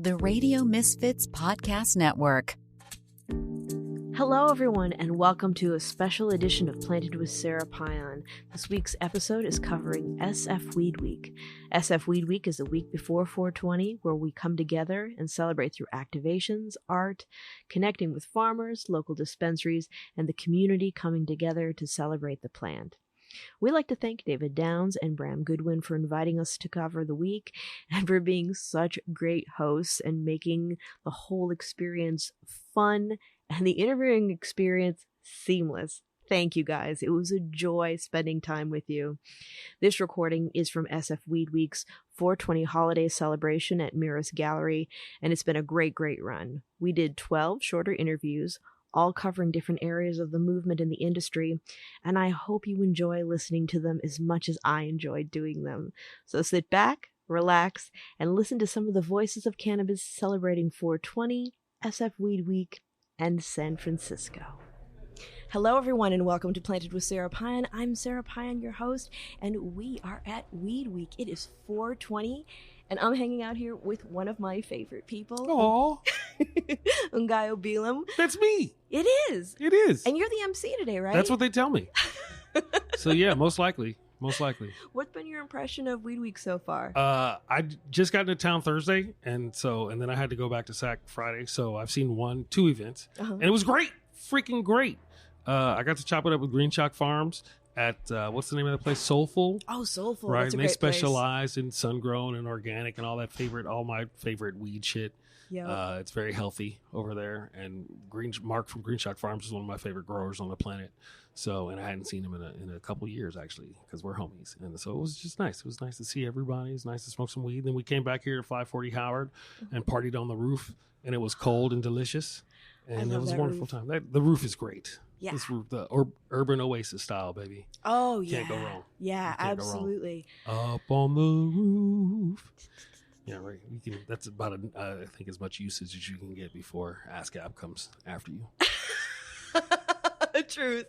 the Radio Misfits Podcast Network. Hello, everyone, and welcome to a special edition of Planted with Sara Pion. This week's episode is covering SF Weed Week. SF Weed Week is the week before 420, where we come together and celebrate through activations, art, connecting with farmers, local dispensaries, and the community coming together to celebrate the plant. We'd like to thank David Downs and Bram Goodwin for inviting us to cover the week and for being such great hosts and making the whole experience fun and the interviewing experience seamless. Thank you, guys. It was a joy spending time with you. This recording is from SF Weed Week's 420 holiday celebration at Mirror's Gallery, and it's been a great run. We did 12 shorter interviews, all covering different areas of the movement in the industry, and I hope you enjoy listening to them as much as I enjoyed doing them. So sit back, relax, and listen to some of the voices of cannabis celebrating 420, SF Weed Week, and San Francisco. Hello, everyone, and welcome to Planted with Sara Pion. I'm Sara Pion, your host, and we are at Weed Week. It is 420, and I'm hanging out here with one of my favorite people. Aww. Ngaio Bealum. That's me. It is. It is. And you're the MC today, right? That's what they tell me. So yeah, most likely. What's been your impression of Weed Week so far? I just got into town Thursday, and then I had to go back to SAC Friday. So I've seen two events, and it was great, freaking great. I got to chop it up with Green Chalk Farms at what's the name of the place? Soulful. Oh, Soulful. Right, That's a and they great specialize in sun grown and organic and all my favorite weed shit. Yeah. It's very healthy over there, and Mark from Green Chalk Farms is one of my favorite growers on the planet. So, and I hadn't seen him in a couple years actually, because we're homies, and so it was just nice. It was nice to see everybody. It was nice to smoke some weed. Then we came back here to 540 Howard and partied on the roof, and it was cold and delicious, and it was a wonderful time. The roof is great. Yeah. This roof, the urban oasis style, baby. Oh yeah. Can't go wrong. Yeah, absolutely. Up on the roof. Yeah, right. That's about I think as much usage as you can get before ASCAP comes after you. Truth.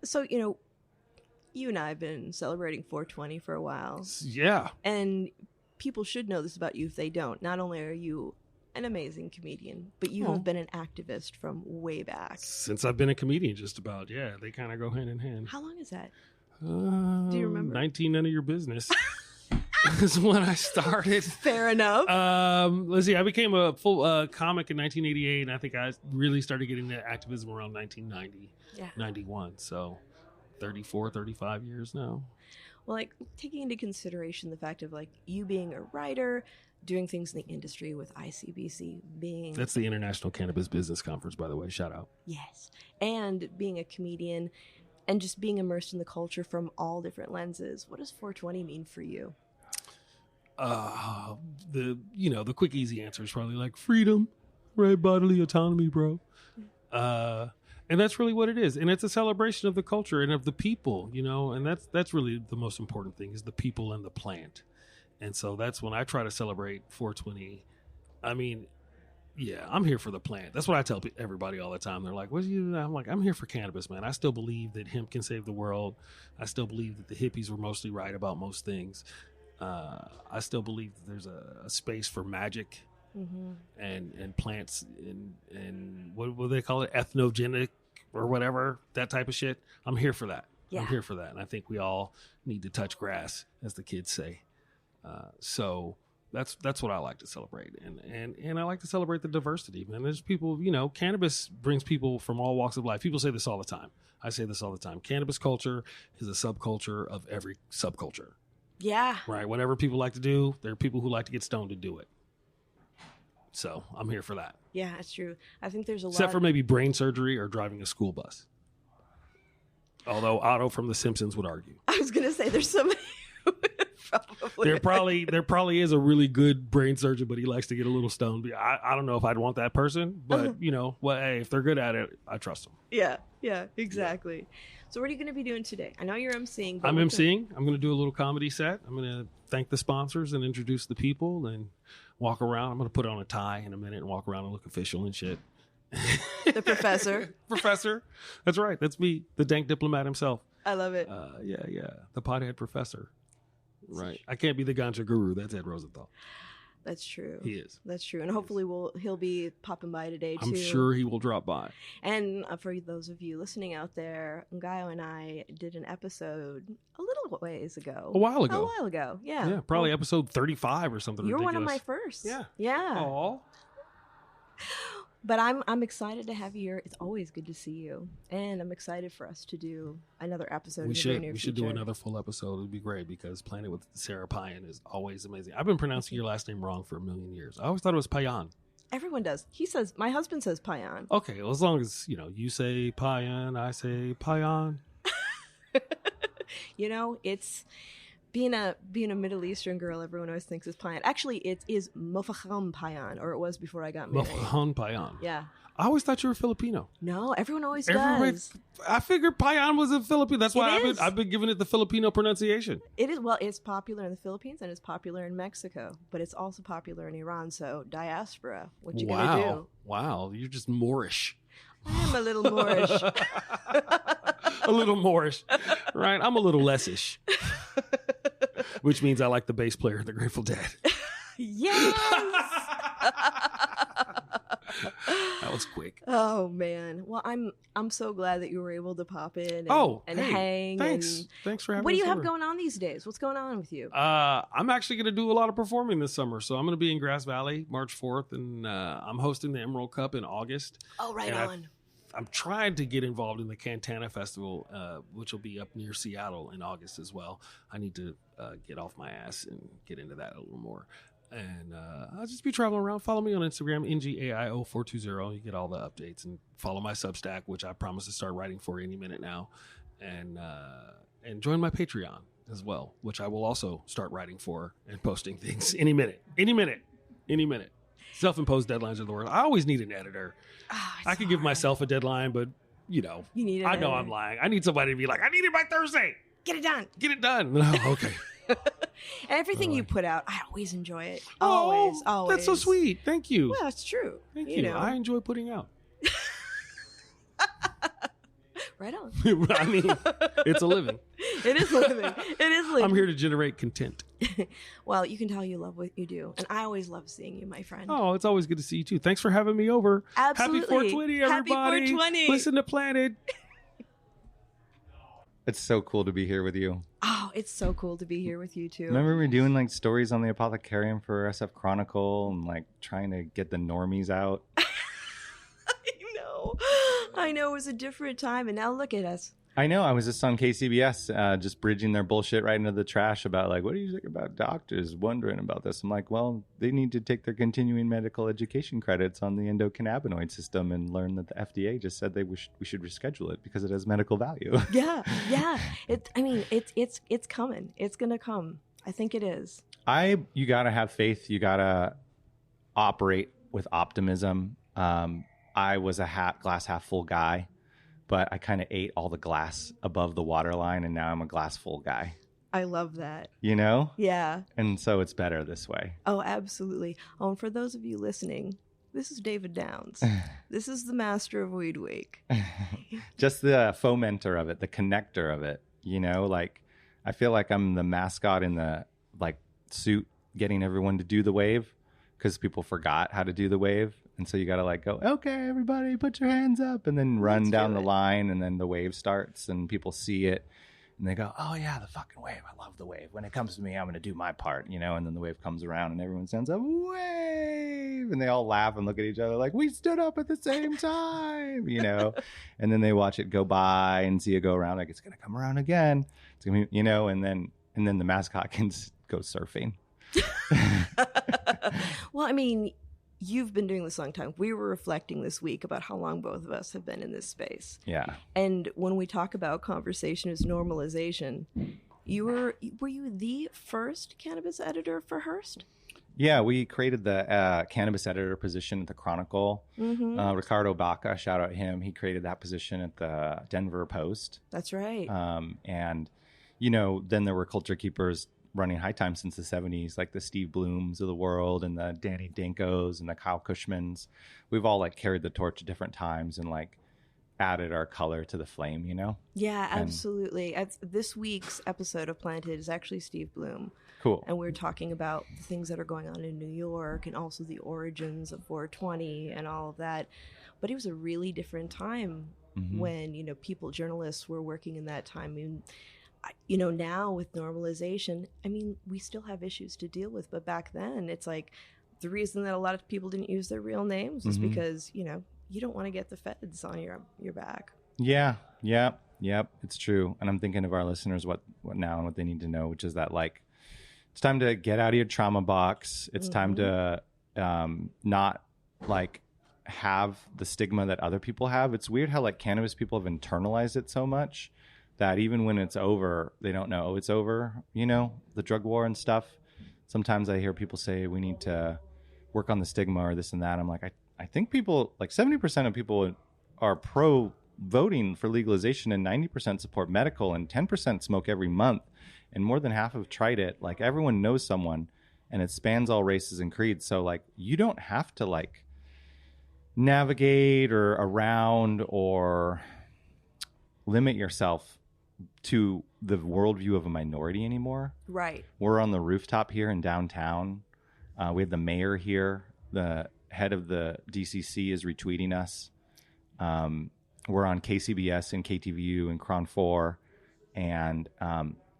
So, you and I have been celebrating 420 for a while. Yeah. And people should know this about you if they don't. Not only are you an amazing comedian, but you have been an activist from way back. Since I've been a comedian, just about. Yeah, they kind of go hand in hand. How long is that? Do you remember? 19, none of your business. Is when I started. Fair enough. Let's see. I became a full comic in 1988, and I think I really started getting into activism around 1990, 91. So 35 years now. Well, taking into consideration the fact of you being a writer, doing things in the industry with ICBC, being... That's the International Cannabis Business Conference, by the way. Shout out. Yes. And being a comedian and just being immersed in the culture from all different lenses. What does 420 mean for you? The quick, easy answer is probably freedom, right? Bodily autonomy, bro. And that's really what it is. And it's a celebration of the culture and of the people, and that's really the most important thing is the people and the plant. And so that's when I try to celebrate 420. I mean, yeah, I'm here for the plant. That's what I tell everybody all the time. They're like, what do you? I'm like, I'm here for cannabis, man. I still believe that hemp can save the world. I still believe that the hippies were mostly right about most things. I still believe that there's a space for magic and plants and what do they call it? Ethnogenic or whatever, that type of shit. I'm here for that. Yeah. I'm here for that. And I think we all need to touch grass, as the kids say. So that's what I like to celebrate. And I like to celebrate the diversity, man. There's people, cannabis brings people from all walks of life. People say this all the time. I say this all the time. Cannabis culture is a subculture of every subculture. Yeah. Right. Whatever people like to do, there are people who like to get stoned to do it. So I'm here for that. Yeah, that's true. I think there's Except for maybe brain surgery or driving a school bus. Although Otto from The Simpsons would argue. I was going to say there's somebody there probably is a really good brain surgeon, but he likes to get a little stoned. I don't know if I'd want that person, but hey, if they're good at it, I trust them. Yeah, exactly. Yeah. So what are you going to be doing today? I know you're emceeing. I'm emceeing. I'm going to do a little comedy set. I'm going to thank the sponsors and introduce the people and walk around. I'm going to put on a tie in a minute and walk around and look official and shit. The professor. Professor. That's right. That's me, the dank diplomat himself. I love it. Yeah. The pothead professor. Right. I can't be the ganja guru. That's Ed Rosenthal. That's true. He is. That's true. And hopefully he'll be popping by today, too. I'm sure he will drop by. And for those of you listening out there, Ngaio and I did an episode a little ways ago. A while ago. Yeah. Yeah, probably episode 35 or something You were ridiculous. one of my first. Yeah. Yeah. Aw. But I'm excited to have you here. It's always good to see you. And I'm excited for us to do another episode We in the very near should. We should do future. another full episode. It would be great because Planet with Sara Payan is always amazing. I've been pronouncing your last name wrong for a million years. I always thought it was Payan. Everyone does. My husband says Payan. Okay, well, as long as, you say Payan, I say Payan. It's being a Middle Eastern girl, everyone always thinks is Payan. Actually, it is Mofaham Payan, or it was before I got married. Mofahan Payan. Yeah. I always thought you were Filipino. No, everyone always does. I figured Payan was a Filipino. That's why It is. I've been giving it the Filipino pronunciation. It is. Well, it's popular in the Philippines and it's popular in Mexico, but it's also popular in Iran. So diaspora, what you gonna do? Wow, you're just Moorish. I'm a little Moorish. A little Moorish, right? I'm a little lessish, which means I like the bass player of the Grateful Dead. Yes. That was quick. Oh man. Well, I'm so glad that you were able to pop in and hang. Thanks. Thanks for having me. What do you have going on these days? What's going on with you? I'm actually going to do a lot of performing this summer. So I'm going to be in Grass Valley March 4th, and I'm hosting the Emerald Cup in August. Oh, right on. I'm trying to get involved in the Cantana Festival, which will be up near Seattle in August as well. I need to get off my ass and get into that a little more. And I'll just be traveling around. Follow me on Instagram, NGAIO420. You get all the updates. And follow my Substack, which I promise to start writing for any minute now. And join my Patreon as well, which I will also start writing for and posting things any minute. Self-imposed deadlines are the worst. I always need an editor. Oh, I could give myself a deadline, but, You need an I know editor. I'm lying. I need somebody to be like, I need it by Thursday. Get it done. Get it done. Oh, okay. And everything you put out, I always enjoy it. Always. That's so sweet. Thank you. Well, that's true. Thank you. I enjoy putting out. Right on. I mean, it's a living. It is living. I'm here to generate content. Well, you can tell you love what you do. And I always love seeing you, my friend. Oh, it's always good to see you too. Thanks for having me over. Absolutely. Happy 420, everybody. Happy 420. Listen to Planet. It's so cool to be here with you. Oh, it's so cool to be here with you too. Remember we were doing like stories on the Apothecarium for SF Chronicle and like trying to get the normies out. I know it was a different time, and now look at us. I know. I was just on KCBS, just bridging their bullshit right into the trash about like, what do you think about doctors wondering about this? I'm like, well, they need to take their continuing medical education credits on the endocannabinoid system and learn that the FDA just said we should reschedule it because it has medical value. Yeah. It's coming. It's gonna come. I think it is. You gotta have faith. You gotta operate with optimism. I was a glass half full guy, but I kind of ate all the glass above the waterline, and now I'm a glass full guy. I love that. You know? Yeah. And so it's better this way. Oh, absolutely. Oh, and for those of you listening, this is David Downs. This is the master of Weed Week. Just the fomenter of it, the connector of it. You know, like I feel like I'm the mascot in the like suit getting everyone to do the wave because people forgot how to do the wave. And so you got to like go, okay, everybody put your hands up and then run down the line. And then the wave starts and people see it and they go, oh yeah, the fucking wave. I love the wave. When it comes to me, I'm going to do my part, you know? And then the wave comes around and everyone stands up, wave. And they all laugh and look at each other like, we stood up at the same time, you know? And then they watch it go by and see it go around. Like it's going to come around again. It's going to be, you know, and then the mascot can go surfing. Well, I mean, you've been doing this a long time. We were reflecting this week about how long both of us have been in this space. Yeah. And when we talk about conversation as normalization, were you the first cannabis editor for Hearst? Yeah, we created the cannabis editor position at the Chronicle. Mm-hmm. Ricardo Baca, shout out him. He created that position at the Denver Post. That's right. And, you know, then there were culture keepers running High Time since the 70s, like the Steve Blooms of the world and the Danny Dinkos and the Kyle Cushmans. We've all like carried the torch at different times. And like, added our color to the flame, you know? Yeah, absolutely. This week's episode of Planted is actually Steve Bloom. Cool. And we're talking about the things that are going on in New York and also the origins of 420 and all of that. But it was a really different time when, you know, journalists were working in that time. I mean, you know, now with normalization, I mean, we still have issues to deal with. But back then, it's like the reason that a lot of people didn't use their real names is because, you know, you don't want to get the feds on your back. Yeah. It's true. And I'm thinking of our listeners, what now and what they need to know, which is that, like, it's time to get out of your trauma box. It's time to not, like, have the stigma that other people have. It's weird how, like, cannabis people have internalized it so much that even when it's over, they don't know, it's over, you know, the drug war and stuff. Sometimes I hear people say we need to work on the stigma or this and that. I'm like, I think people, like 70% of people are pro voting for legalization and 90% support medical and 10% smoke every month. And more than half have tried it. Like, everyone knows someone, and it spans all races and creeds. So, like, you don't have to, like, navigate or around or limit yourself to the worldview of a minority anymore. Right. We're on the rooftop here in downtown. We have the mayor here. The head of the DCC is retweeting us. We're on KCBS and KTVU and Cron 4. And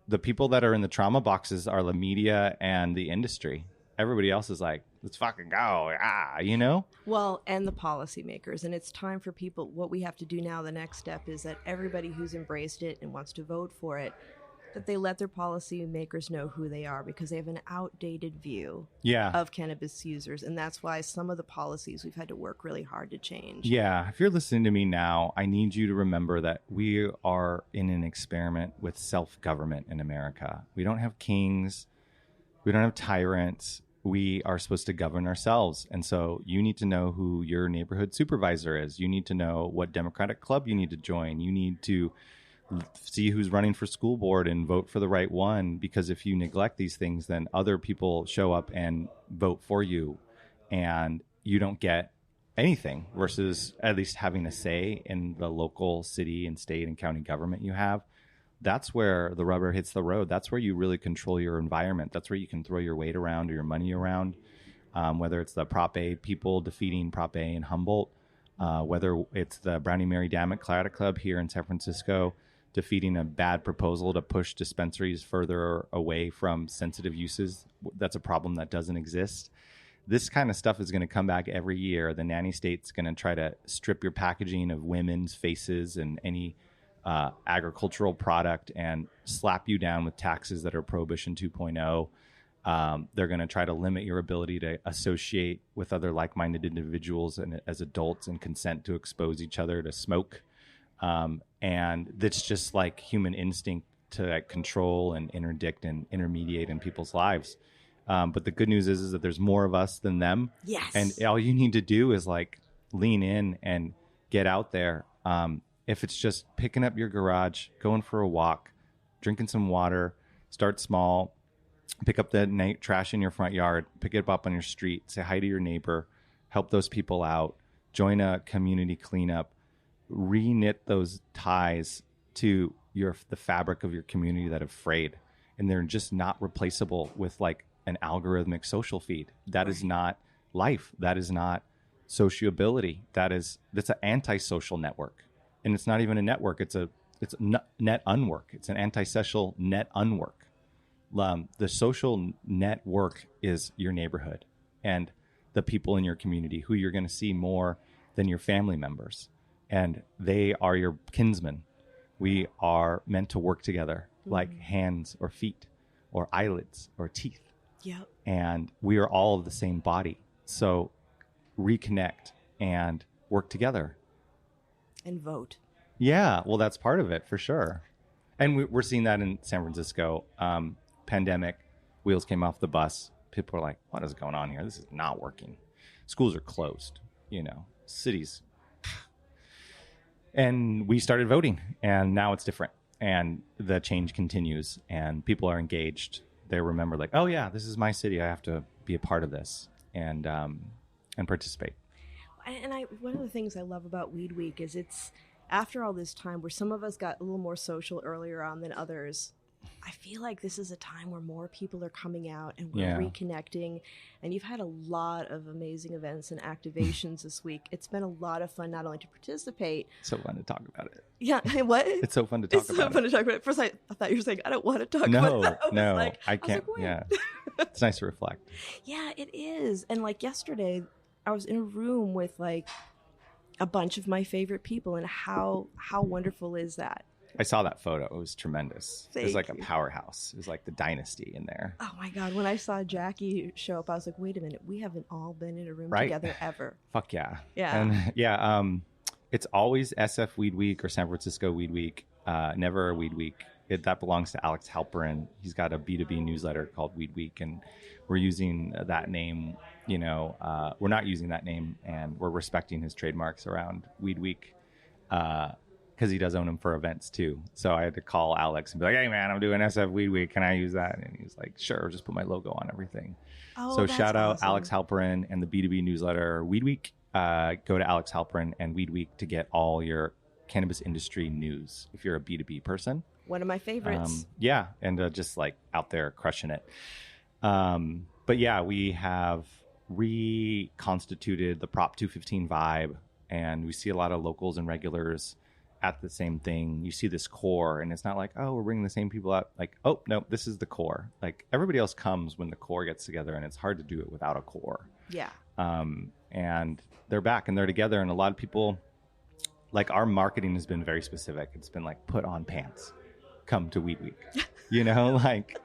the people that are in the trauma boxes are the media and the industry. Everybody else is like, let's fucking go. You know? Well, and the policymakers. And it's time for people. What we have to do now, the next step, is that everybody who's embraced it and wants to vote for it, that they let their policymakers know who they are, because they have an outdated view of cannabis users. And that's why some of the policies we've had to work really hard to change. Yeah. If you're listening to me now, I need you to remember that we are in an experiment with self-government in America. We don't have kings. We don't have tyrants. We are supposed to govern ourselves. And so you need to know who your neighborhood supervisor is. You need to know what Democratic club you need to join. You need to see who's running for school board and vote for the right one, because if you neglect these things, then other people show up and vote for you and you don't get anything, versus at least having a say in the local city and state and county government you have. That's where the rubber hits the road. That's where you really control your environment. That's where you can throw your weight around or your money around, whether it's the Prop A people defeating Prop A in Humboldt, whether it's the Brownie Mary Dammit Claret Club here in San Francisco defeating a bad proposal to push dispensaries further away from sensitive uses. That's a problem that doesn't exist. This kind of stuff is going to come back every year. The nanny state's going to try to strip your packaging of women's faces and any agricultural product and slap you down with taxes that are Prohibition 2.0. They're going to try to limit your ability to associate with other like-minded individuals and as adults and consent to expose each other to smoke. And that's just like human instinct to like, control and interdict and intermediate in people's lives. But the good news is that there's more of us than them. Yes. And all you need to do is like lean in and get out there. If it's just picking up your garage, going for a walk, drinking some water, start small, pick up the night trash in your front yard, pick it up on your street, say hi to your neighbor, help those people out, join a community cleanup, re-knit those ties to the fabric of your community that have frayed. And they're just not replaceable with like an algorithmic social feed. That is not life. That is not sociability. That's an antisocial network. And it's not even a network. It's a net unwork. It's an antisocial net unwork. The social network is your neighborhood and the people in your community who you're going to see more than your family members. And they are your kinsmen. We are meant to work together like hands or feet or eyelids or teeth. Yep. And we are all of the same body. So reconnect and work together. And vote. Yeah, well, that's part of it for sure. And we're seeing that in San Francisco. Pandemic, wheels came off the bus. People are like, what is going on here? This is not working. Schools are closed, cities. And we started voting, and now it's different. And the change continues, and people are engaged. They remember like, oh, yeah, this is my city. I have to be a part of this and participate. And one of the things I love about Weed Week is after all this time where some of us got a little more social earlier on than others, I feel like this is a time where more people are coming out and we're reconnecting. And you've had a lot of amazing events and activations this week. It's been a lot of fun not only to participate. So fun to talk about it. Yeah. What? It's so fun to talk about it. It's so fun to talk about it. First, I thought you were saying, I don't want to talk about it. No, I can't. It's nice to reflect. Yeah, it is. And like yesterday, I was in a room with like a bunch of my favorite people, and how wonderful is that? I saw that photo. It was tremendous. It was like Thank a you. powerhouse. It was like the dynasty in there. Oh my God. When I saw Jackie show up, I was like, wait a minute. We haven't all been in a room Right? together ever. Fuck yeah. Yeah. And it's always SF Weed Week or San Francisco Weed Week, never a Weed Week. That belongs to Alex Halperin. He's got a B2B newsletter called Weed Week, and we're using that name. We're not using that name, and we're respecting his trademarks around Weed Week because he does own them for events too. So I had to call Alex and be like, hey man, I'm doing SF Weed Week. Can I use that? And he was like, sure, just put my logo on everything. Oh, So that's shout out awesome. Alex Halperin and the B2B newsletter Weed Week. Go to Alex Halperin and Weed Week to get all your cannabis industry news if you're a B2B person. One of my favorites. And just like out there crushing it. But yeah, we have reconstituted the Prop 215 vibe, and we see a lot of locals and regulars at the same thing. You see this core, and it's not like, oh, we're bringing the same people out. Like, oh, no, this is the core. Like, everybody else comes when the core gets together, and it's hard to do it without a core. Yeah. And they're back, and they're together, and a lot of people, like, our marketing has been very specific. It's been like, put on pants, come to Weed Week. Like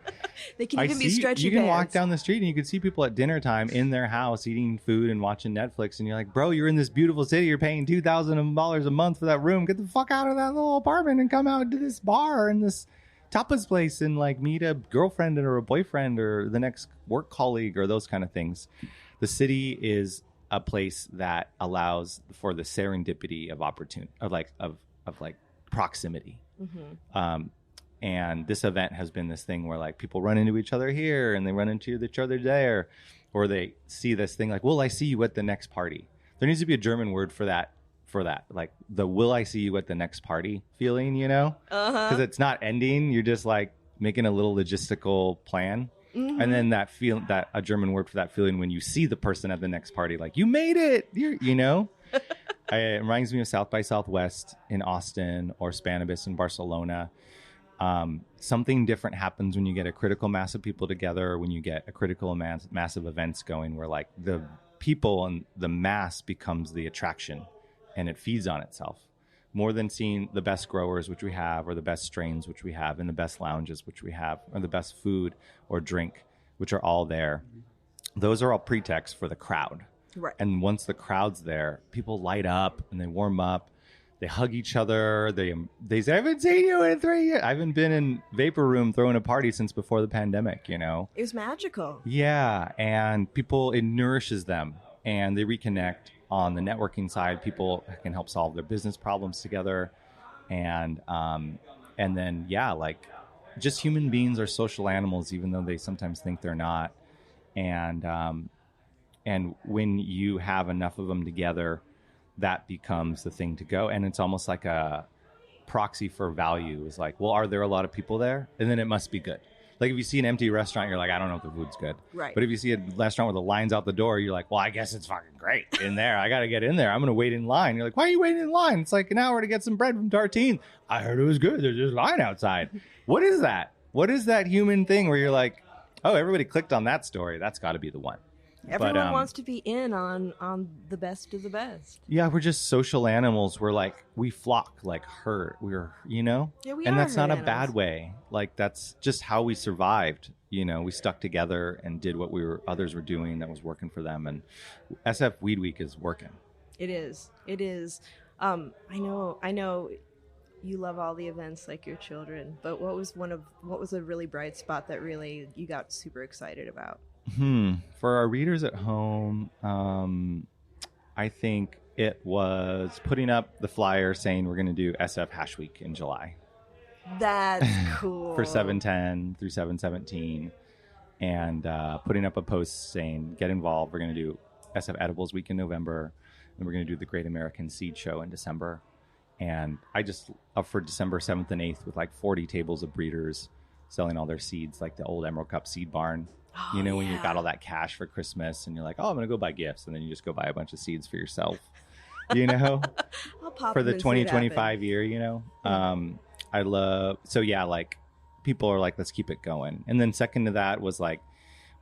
They can even be stretchy you can bands. walk down the street and you can see people at dinner time in their house eating food and watching Netflix, and you're like, bro, you're in this beautiful city, you're paying $2,000 a month for that room, get the fuck out of that little apartment and come out to this bar and this tapas place and like meet a girlfriend or a boyfriend or the next work colleague or those kind of things. The city is a place that allows for the serendipity of opportunity, of proximity. Mm-hmm. And this event has been this thing where like people run into each other here and they run into each other there, or they see this thing like, will I see you at the next party? There needs to be a German word for that, like the will I see you at the next party feeling, because it's not ending. You're just like making a little logistical plan. Mm-hmm. And then that a German word for that feeling when you see the person at the next party, like you made it, it reminds me of South by Southwest in Austin or Spanibus in Barcelona. Something different happens when you get a critical mass of people together, when you get a critical mass of events going, where like the people and the mass becomes the attraction and it feeds on itself more than seeing the best growers, which we have, or the best strains, which we have, and the best lounges, which we have, or the best food or drink, which are all there. Those are all pretexts for the crowd. Right. And once the crowd's there, people light up and they warm up. They hug each other. They say, I haven't seen you in 3 years. I haven't been in Vapor Room throwing a party since before the pandemic, It was magical. Yeah. And it nourishes them and they reconnect on the networking side. People can help solve their business problems together. And then, like just human beings are social animals, even though they sometimes think they're not. And when you have enough of them together, that becomes the thing to go. And it's almost like a proxy for value. It's like, well, are there a lot of people there? And then it must be good. Like if you see an empty restaurant, you're like, I don't know if the food's good. Right. But if you see a restaurant with the lines out the door, you're like, well, I guess it's fucking great in there. I got to get in there. I'm going to wait in line. You're like, why are you waiting in line? It's like an hour to get some bread from Tartine. I heard it was good. There's just a line outside. What is that? What is that human thing where you're like, oh, everybody clicked on that story. That's got to be the one. Everyone wants to be in on the best of the best. Yeah, we're just social animals. We're like, we flock like herd. Yeah, we and are that's not herd a bad animals. way. Like that's just how we survived. We stuck together and did what others were doing that was working for them. And SF Weed Week is working. It is. It is. I know you love all the events like your children, but what was a really bright spot that really you got super excited about? For our readers at home, I think it was putting up the flyer saying we're going to do SF Hash Week in July. That's cool. For 7/10 through 7/17, and putting up a post saying, get involved. We're going to do SF Edibles Week in November, and we're going to do the Great American Seed Show in December. And I just up for December 7th and 8th with like 40 tables of breeders selling all their seeds, like the old Emerald Cup seed barn. Oh, When you got all that cash for Christmas and you're like, oh, I'm going to go buy gifts. And then you just go buy a bunch of seeds for yourself, I'll pop for the them and see it 2025 year, I love, so yeah, like people are like, let's keep it going. And then second to that was like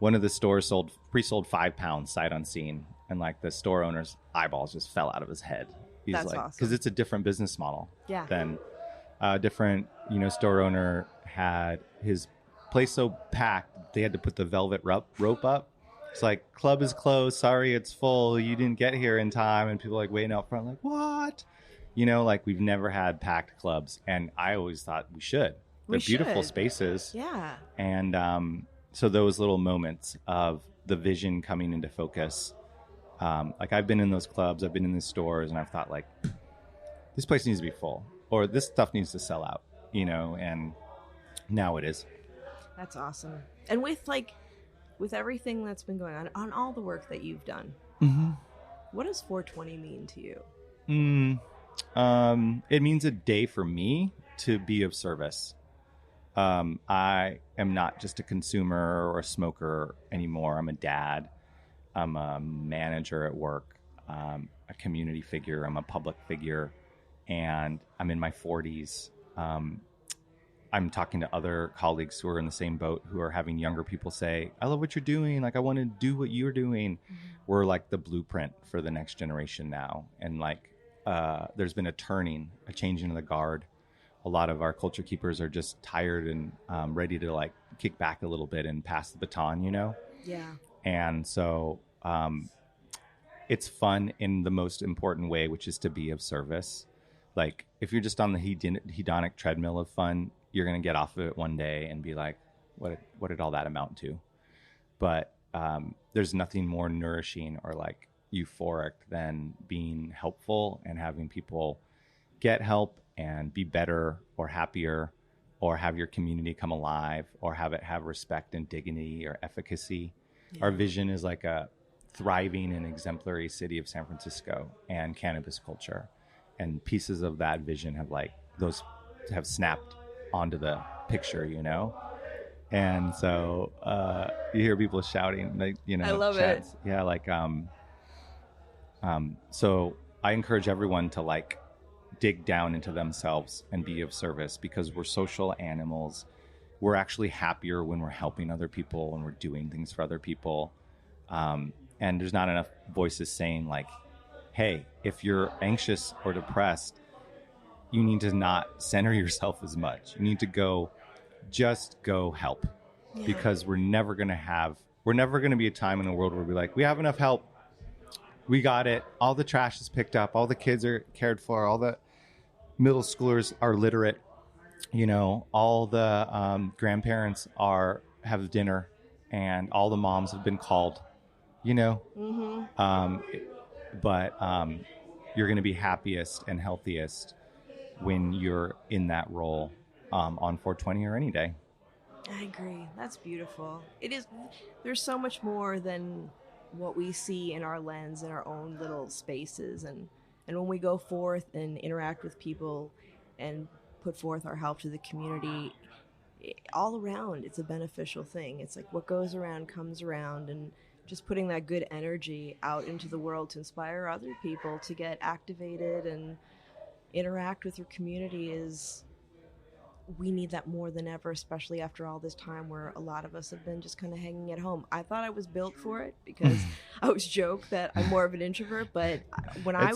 one of the stores pre-sold 5 pounds sight unseen. And like the store owner's eyeballs just fell out of his head. He's That's like, awesome. because it's a different business model Yeah. than different, store owner had his place so packed they had to put the velvet rope up. It's like, club is closed, sorry it's full, you didn't get here in time. And people like waiting out front like, what? Like we've never had packed clubs, and I always thought we should. They're beautiful spaces. Yeah. And so those little moments of the vision coming into focus, like I've been in those clubs, I've been in the stores, and I've thought like, this place needs to be full, or this stuff needs to sell out, and now it is. That's awesome. And with everything that's been going on all the work that you've done, what does 420 mean to you? It means a day for me to be of service. I am not just a consumer or a smoker anymore. I'm a dad. I'm a manager at work. A community figure. I'm a public figure, and I'm in my 40s. I'm talking to other colleagues who are in the same boat, who are having younger people say, I love what you're doing. Like, I want to do what you're doing. We're like the blueprint for the next generation now. And like, there's been a changing of the guard. A lot of our culture keepers are just tired and ready to like kick back a little bit and pass the baton, Yeah. And so it's fun in the most important way, which is to be of service. Like, if you're just on the hedonic treadmill of fun, you're going to get off of it one day and be like, what did all that amount to? But there's nothing more nourishing or like euphoric than being helpful and having people get help and be better or happier, or have your community come alive, or have it have respect and dignity or efficacy. Yeah. Our vision is like a thriving and exemplary city of San Francisco and cannabis culture. And pieces of that vision have snapped onto the picture, And so you hear people shouting, like, I love chats. It. Yeah, like so I encourage everyone to like dig down into themselves and be of service, because we're social animals. We're actually happier when we're helping other people, when we're doing things for other people. And there's not enough voices saying like, hey, if you're anxious or depressed, you need to not center yourself as much. You need to go help. Yeah. Because we're never going to be a time in the world where we're like, we have enough help. We got it. All the trash is picked up. All the kids are cared for. All the middle schoolers are literate. All the grandparents have dinner, and all the moms have been called, But you're going to be happiest and healthiest when you're in that role on 420 or any day. I agree. That's beautiful. It is. There's so much more than what we see in our lens, in our own little spaces. And when we go forth and interact with people and put forth our help to the community, all around, it's a beneficial thing. It's like what goes around comes around, and just putting that good energy out into the world to inspire other people to get activated and interact with your community we need that more than ever, especially after all this time where a lot of us have been just kind of hanging at home. I thought I was built for it because I always joke that I'm more of an introvert, but when I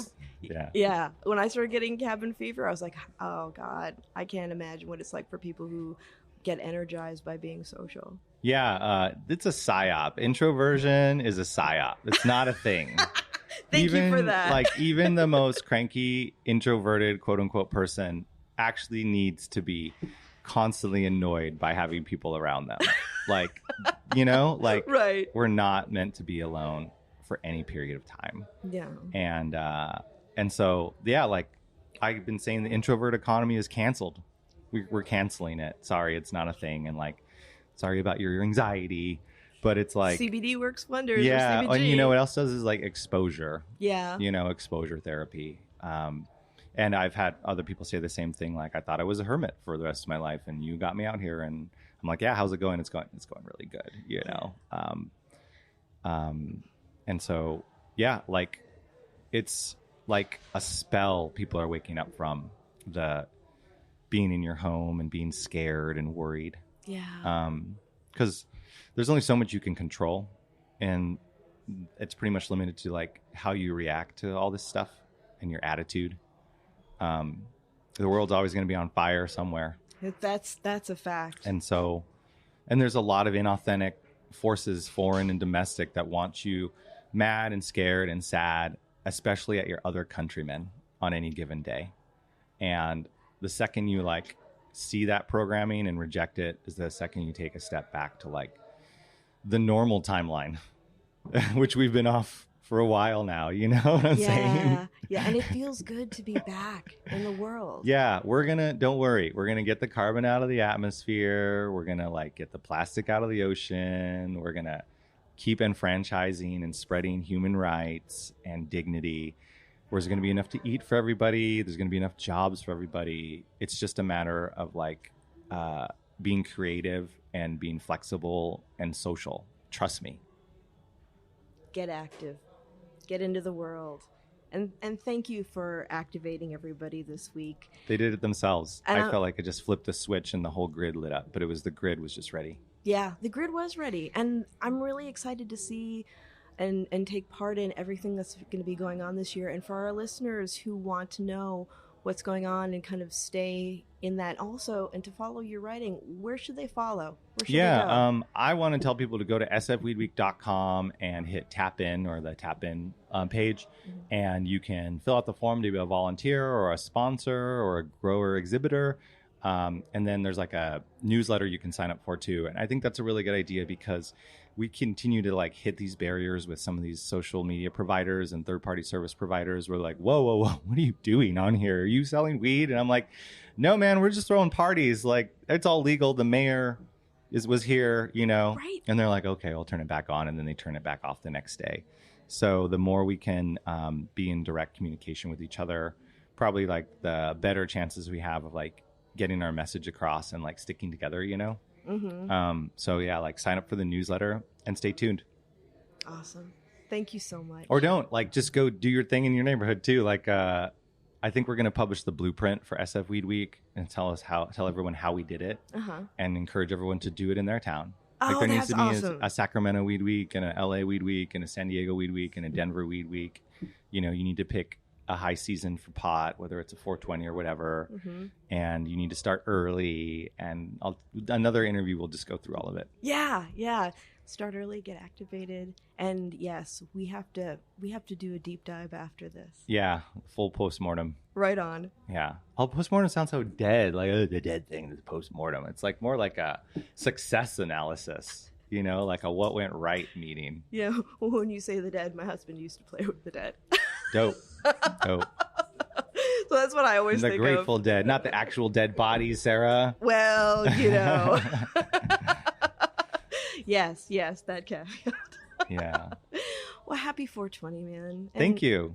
started getting cabin fever, I was like, oh God, I can't imagine what it's like for people who get energized by being social. Yeah, it's a psyop. Introversion is a psyop. It's not a thing. Thank you for that. Like, even the most cranky, introverted, quote unquote, person actually needs to be constantly annoyed by having people around them. Like, right. We're not meant to be alone for any period of time. Yeah. And so, yeah, like I've been saying, the introvert economy is canceled. We're canceling it. Sorry, it's not a thing. And like, sorry about your anxiety, but it's like CBD works wonders. Yeah. And what else does is like exposure. Yeah. Exposure therapy. And I've had other people say the same thing. Like, I thought I was a hermit for the rest of my life, and you got me out here. And I'm like, yeah, how's it going? It's going really good, you know? And so, yeah, like, it's like a spell people are waking up from, the being in your home and being scared and worried. Yeah. Because there's only so much you can control, and it's pretty much limited to like how you react to all this stuff and your attitude. The world's always going to be on fire somewhere. That's a fact. And so, and there's a lot of inauthentic forces, foreign and domestic, that want you mad and scared and sad, especially at your other countrymen on any given day. And the second you like see that programming and reject it is the second you take a step back to like the normal timeline, which we've been off for a while now, you know what I'm saying? Yeah, and it feels good to be back in the world. Yeah, don't worry, we're gonna get the carbon out of the atmosphere, we're gonna like get the plastic out of the ocean, we're gonna keep enfranchising and spreading human rights and dignity. There's going to be enough to eat for everybody. There's going to be enough jobs for everybody. It's just a matter of like being creative and being flexible and social. Trust me. Get active. Get into the world. And thank you for activating everybody this week. They did it themselves. And I felt like I just flipped a switch and the whole grid lit up, but the grid was just ready. Yeah, the grid was ready. And I'm really excited to see and take part in everything that's going to be going on this year. And for our listeners who want to know what's going on and kind of stay in that also, and to follow your writing, where should they follow? Where should they go? I want to tell people to go to sfweedweek.com and hit tap in, or the tap in page, and you can fill out the form to be a volunteer or a sponsor or a grower exhibitor. And then there's like a newsletter you can sign up for too. And I think that's a really good idea, because we continue to like hit these barriers with some of these social media providers and third-party service providers. We're like, whoa, what are you doing on here? Are you selling weed? And I'm like, no, man, we're just throwing parties. Like, it's all legal. The mayor was here, you know? Right. And they're like, okay, I'll turn it back on. And then they turn it back off the next day. So the more we can be in direct communication with each other, probably like the better chances we have of like getting our message across and like sticking together, you know? So yeah, like sign up for the newsletter and stay tuned. Awesome. Thank you so much. Or don't, like, just go do your thing in your neighborhood too. Like, I think we're going to publish the blueprint for SF Weed Week and tell everyone how we did it, and encourage everyone to do it in their town. Like, there needs to be awesome. a Sacramento Weed Week and a LA Weed Week and a San Diego Weed Week and a Denver Weed Week. You know, you need to pick a high season for pot, whether it's a 420 or whatever, and you need to start early. And another interview will just go through all of it. Yeah. Start early, get activated, and yes, we have to do a deep dive after this. Yeah, full postmortem. Right on. Yeah. Postmortem sounds so dead, like the dead thing is postmortem. It's like more like a success analysis, you know, like a what went right meeting. Yeah, when you say the dead, my husband used to play with the dead. Dope. So that's what I always think of. The Grateful Dead, not the actual dead bodies, Sarah. Well, you know. Yes, that caveat. Yeah. Well, happy 420, man. And thank you.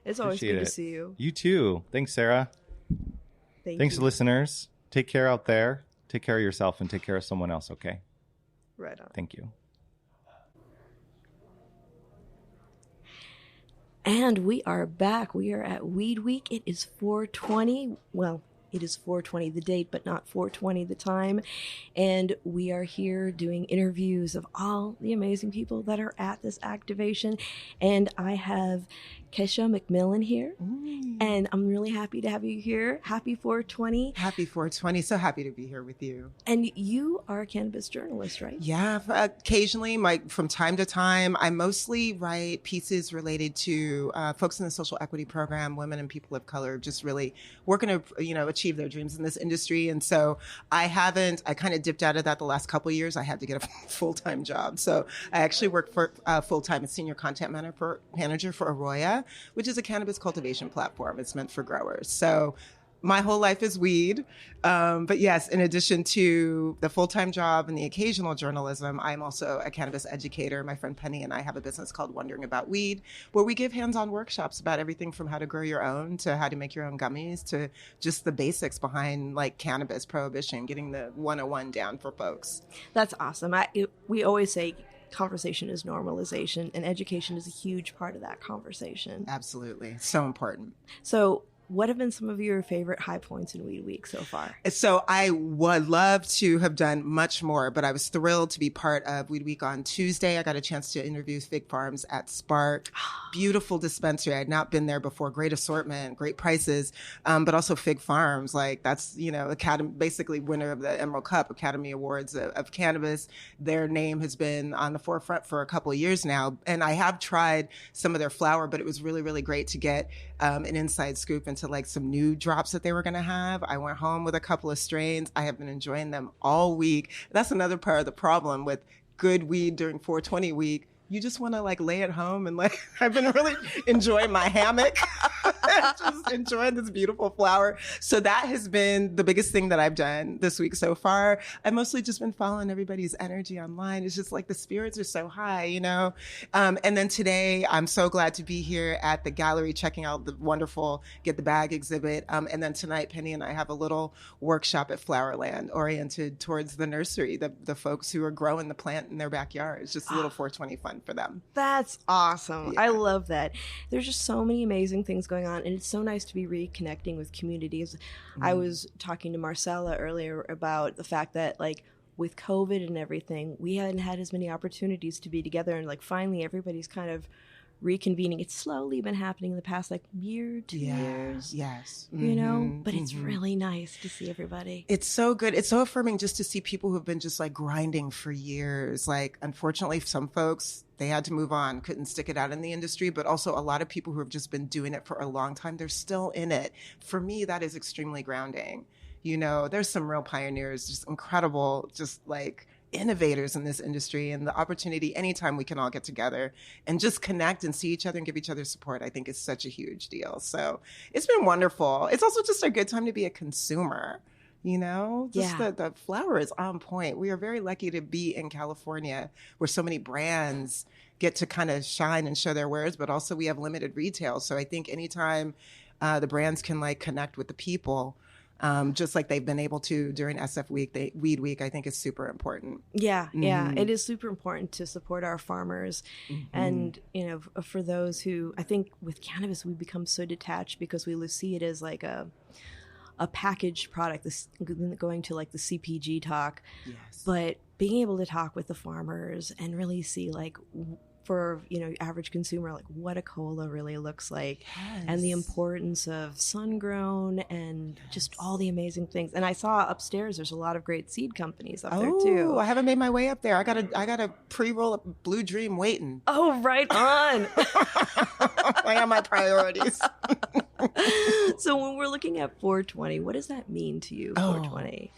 It's always good to see you. You too. Thanks, Sarah. Thanks, listeners. Take care out there. Take care of yourself and take care of someone else, okay? Right on. Thank you. And we are back. We are at Weed Week. It is 420. Well, it is 420 the date, but not 420 the time. And we are here doing interviews of all the amazing people that are at this activation. And I have Kesha McMillan here. And I'm really happy to have you here. Happy 420. Happy 420. So happy to be here with you. And you are a cannabis journalist, right? Yeah, occasionally, from time to time. I mostly write pieces related to folks in the social equity program, women and people of color, just really working to, achieve their dreams in this industry. And so I kind of dipped out of that the last couple of years. I had to get a full-time job. So I actually worked for full-time as senior content manager for Arroya, which is a cannabis cultivation platform. It's meant for growers. So My whole life is weed. But yes, in addition to the full-time job and the occasional journalism, I'm also a cannabis educator. My friend Penny and I have a business called Wondering About Weed, where we give hands-on workshops about everything from how to grow your own to how to make your own gummies to just the basics behind like cannabis prohibition, getting the 101 down for folks. That's awesome. We always say conversation is normalization, and education is a huge part of that conversation. Absolutely. So important. So what have been some of your favorite high points in Weed Week so far? So I would love to have done much more, but I was thrilled to be part of Weed Week on Tuesday. I got a chance to interview Fig Farms at Spark. Beautiful dispensary. I had not been there before. Great assortment, great prices, but also Fig Farms. Like that's, Academy, basically winner of the Emerald Cup Academy Awards of cannabis. Their name has been on the forefront for a couple of years now. And I have tried some of their flower, but it was really, really great to get an inside scoop into like some new drops that they were going to have. I went home with a couple of strains. I have been enjoying them all week. That's another part of the problem with good weed during 420 week. You just want to like lay at home and like, I've been really enjoying my hammock, just enjoying this beautiful flower. So that has been the biggest thing that I've done this week so far. I've mostly just been following everybody's energy online. It's just like the spirits are so high, And then today I'm so glad to be here at the gallery, checking out the wonderful Get the Bag exhibit. And then tonight, Penny and I have a little workshop at Flowerland oriented towards the nursery, the folks who are growing the plant in their backyard. It's just a little 420 fun for them. That's awesome. Yeah. I love that. There's just so many amazing things going on, and it's so nice to be reconnecting with communities. I was talking to Marcella earlier about the fact that like with COVID and everything, we hadn't had as many opportunities to be together, and like finally everybody's kind of reconvening. It's slowly been happening in the past like year, 2 years. Yes. But it's really nice to see everybody. It's so good. It's so affirming just to see people who've been just like grinding for years. Like, unfortunately, some folks, they had to move on, couldn't stick it out in the industry, but also a lot of people who have just been doing it for a long time, they're still in it. For me, that is extremely grounding. There's some real pioneers, just incredible, just like innovators in this industry, and the opportunity anytime we can all get together and just connect and see each other and give each other support, I think is such a huge deal. So it's been wonderful. It's also just a good time to be a consumer. The flower is on point. We are very lucky to be in California where so many brands get to kind of shine and show their wares, but also we have limited retail. So I think anytime the brands can like connect with the people, just like they've been able to during SF Week, Weed Week, I think is super important. Yeah, it is super important to support our farmers. And, for those who, I think with cannabis, we become so detached because we see it as like a packaged product, this going to like the CPG talk. Yes. But being able to talk with the farmers and really see like for average consumer like what a cola really looks like, and the importance of sun grown and just all the amazing things. And I saw upstairs there's a lot of great seed companies up there too. I haven't made my way up there. I got a pre-roll of Blue Dream waiting. Oh, right on. I have my priorities. So when we're looking at 420, what does that mean to you, 420?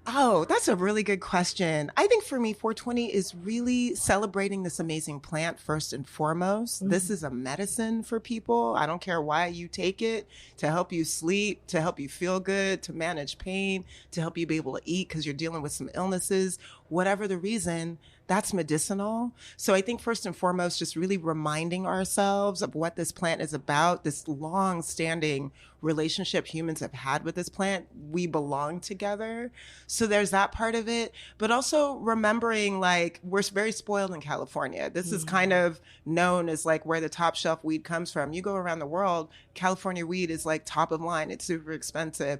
Oh, that's a really good question. I think for me, 420 is really celebrating this amazing plant first and foremost. This is a medicine for people. I don't care why you take it, to help you sleep, to help you feel good, to manage pain, to help you be able to eat because you're dealing with some illnesses. Whatever the reason, that's medicinal. So I think first and foremost, just really reminding ourselves of what this plant is about, this long-standing relationship humans have had with this plant. We belong together. So there's that part of it. But also remembering, like, we're very spoiled in California. This is kind of known as like where the top shelf weed comes from. You go around the world, California weed is like top of line. It's super expensive.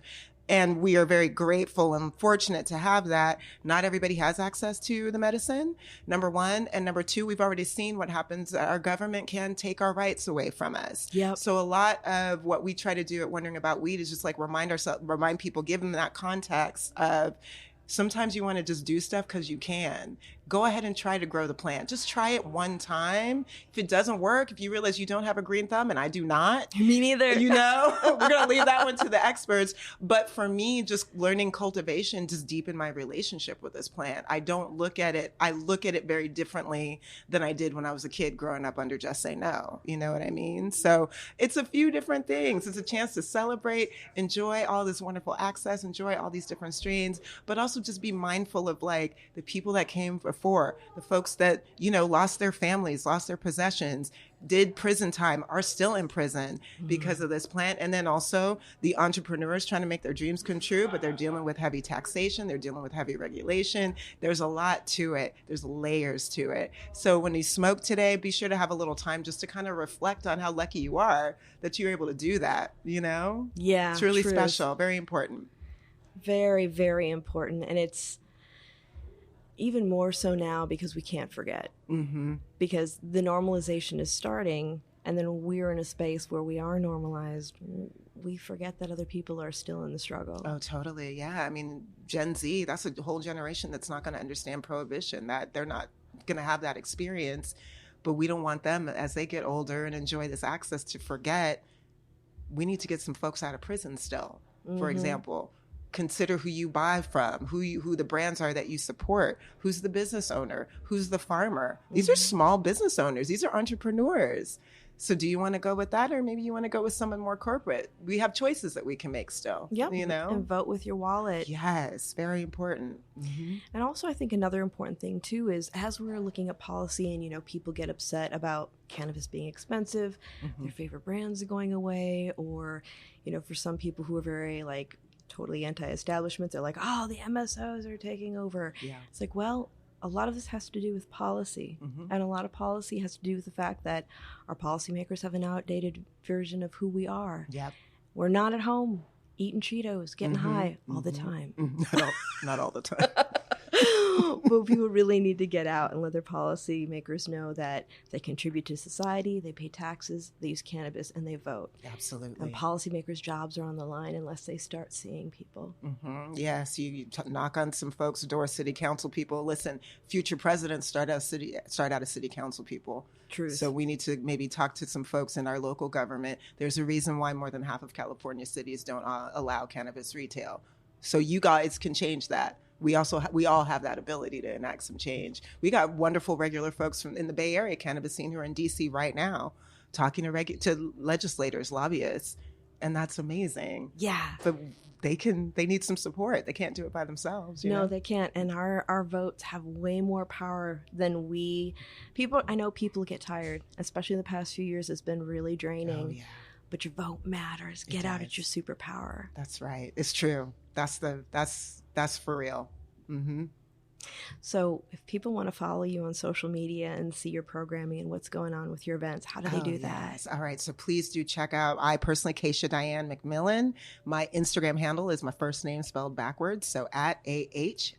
And we are very grateful and fortunate to have that. Not everybody has access to the medicine, number one. And number two, we've already seen what happens. Our government can take our rights away from us. Yep. So a lot of what we try to do at Wondering About Weed is just like remind people, give them that context of sometimes you want to just do stuff because you can. go ahead and try to grow the plant. Just try it one time. If it doesn't work, if you realize you don't have a green thumb, and I do not. Me neither. You know, we're going to leave that one to the experts. But for me, just learning cultivation just deepened my relationship with this plant. I don't look at it. I look at it very differently than I did when I was a kid growing up under Just Say No. You know what I mean? So it's a few different things. It's a chance to celebrate, enjoy all this wonderful access, enjoy all these different strains, but also just be mindful of like the people that came before, the folks that, you know, lost their families, lost their possessions, did prison time, are still in prison because of this plant. And then also the entrepreneurs trying to make their dreams come true, but they're dealing with heavy taxation. They're dealing with heavy regulation. There's a lot to it. There's layers to it. So when you smoke today, be sure to have a little time just to kind of reflect on how lucky you are that you're able to do that, you know? Yeah. It's really truth. special. Very important. Very, very important. And it's even more so now because we can't forget. Mm-hmm. Because the normalization is starting, and then we're in a space where we are normalized. We forget that other people are still in the struggle. Oh, totally. Yeah. I mean, Gen Z, that's a whole generation that's not going to understand prohibition, that they're not going to have that experience. But we don't want them, as they get older and enjoy this access, to forget. We need to get some folks out of prison still, for example. Consider who you buy from, who the brands are that you support, who's the business owner, who's the farmer. These are small business owners. These are entrepreneurs. So do you want to go with that, or maybe you want to go with someone more corporate? We have choices that we can make still. Yep. You know? And vote with your wallet. Yes, very important. Mm-hmm. And also I think another important thing too is, as we're looking at policy and, you know, people get upset about cannabis being expensive, their favorite brands are going away, or, you know, for some people who are very like totally anti-establishment, they're like, oh, the MSOs are taking over. Yeah. It's like, well, a lot of this has to do with policy. And a lot of policy has to do with the fact that our policymakers have an outdated version of who we are. Yep. We're not at home eating Cheetos, getting high all the time. Not all the time. But people really need to get out and let their policymakers know that they contribute to society, they pay taxes, they use cannabis, and they vote. Absolutely. And policymakers' jobs are on the line unless they start seeing people. Yes, you knock on some folks' door, city council people. Listen, future presidents start out as city council people. Truth. So we need to maybe talk to some folks in our local government. There's a reason why more than half of California cities don't allow cannabis retail. So you guys can change that. We all have that ability to enact some change. We got wonderful regular folks in the Bay Area cannabis scene who are in DC right now, talking to legislators, lobbyists, and that's amazing. Yeah. But they need some support. They can't do it by themselves. You No, know? they can't. And our votes have way more power than I know people get tired, especially in the past few years. It's been really draining. Oh, yeah. But your vote matters. Get out at your superpower. That's right. It's true. That's for real. Mm-hmm. So if people want to follow you on social media and see your programming and what's going on with your events, how do they do that? Yes. All right. So please do check out, I personally, Keisha Diane McMillan. My Instagram handle is my first name spelled backwards. So at AHSIAK.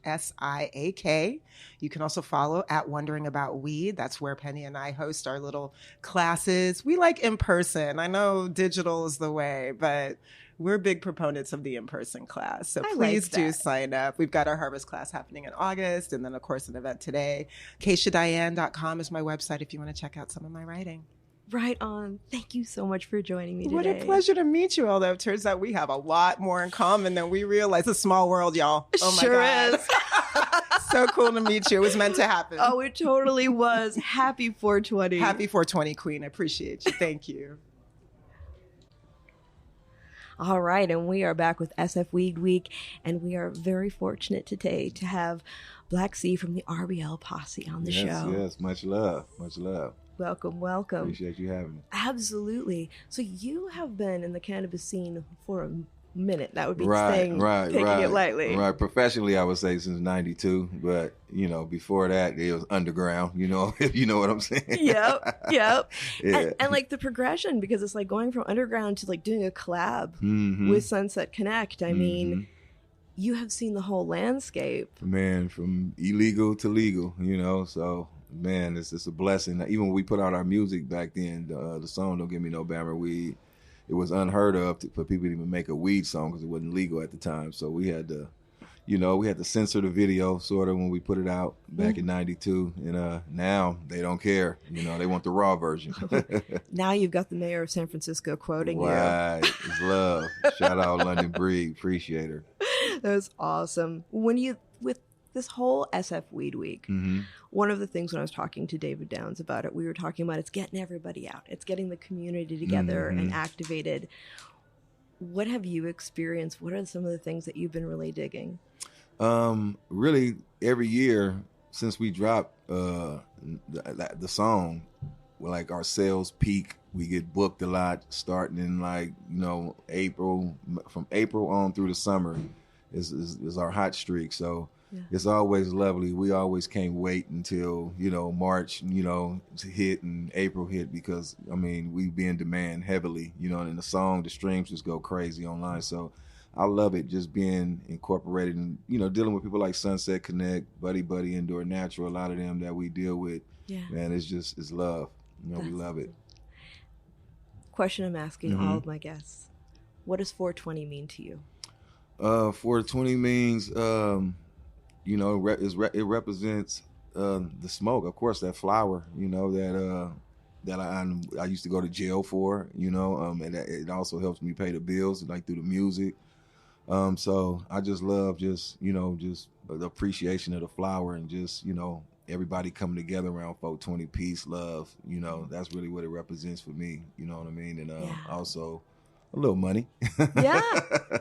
You can also follow at Wondering About Weed. That's where Penny and I host our little classes. We like in person. I know digital is the way, but we're big proponents of the in-person class. So please do sign up. We've got our harvest class happening in August, and then, of course, an event today. KeishaDiane.com is my website if you want to check out some of my writing. Right on. Thank you so much for joining me today. What a pleasure to meet you, although it turns out we have a lot more in common than we realize. It's a small world, y'all. Oh, my God. Is. So cool to meet you. It was meant to happen. Oh, it totally was. Happy 420. Happy 420, Queen. I appreciate you. Thank you. All right, and we are back with SF Weed Week, and we are very fortunate today to have Black C from the RBL Posse on the show. Yes, much love, much love. Welcome, welcome. Appreciate you having me. Absolutely. So you have been in the cannabis scene for a minute. That would be taking it lightly. Right. Professionally, I would say since '92, but before that, it was underground. If you know what I'm saying. Yep. Yeah. And like the progression, because it's like going from underground to like doing a collab with Sunset Connect. I mean, you have seen the whole landscape. Man, from illegal to legal. So. Man, it's a blessing. Even when we put out our music back then, the song "Don't Give Me No Bammer Weed," it was unheard of for people to even make a weed song because it wasn't legal at the time. So we had to, we had to censor the video sort of when we put it out back in '92, and now they don't care. They want the raw version. Now you've got the mayor of San Francisco quoting you. Right, it's love. Shout out London Breed, appreciate her. That's awesome. With this whole SF Weed Week, one of the things when I was talking to David Downs about it, we were talking about it's getting everybody out. It's getting the community together and activated. What have you experienced? What are some of the things that you've been really digging? Really, every year since we dropped the song, like our sales peak, we get booked a lot starting in April. From April on through the summer is our hot streak. So it's always lovely. We always can't wait until March to hit and April hit, because we be in demand heavily. And the streams just go crazy online. So I love it, just being incorporated and dealing with people like Sunset Connect, Buddy Indoor Natural, a lot of them that we deal with. Yeah, man, it's love. We love it. Question I'm asking all of my guests: what does 420 mean to you? 420 means it represents the smoke, of course, that flower, that I used to go to jail for, and it also helps me pay the bills, like through the music. So I just love just the appreciation of the flower, and just, everybody coming together around 420, peace, love, that's really what it represents for me. You know what I mean? And also a little money.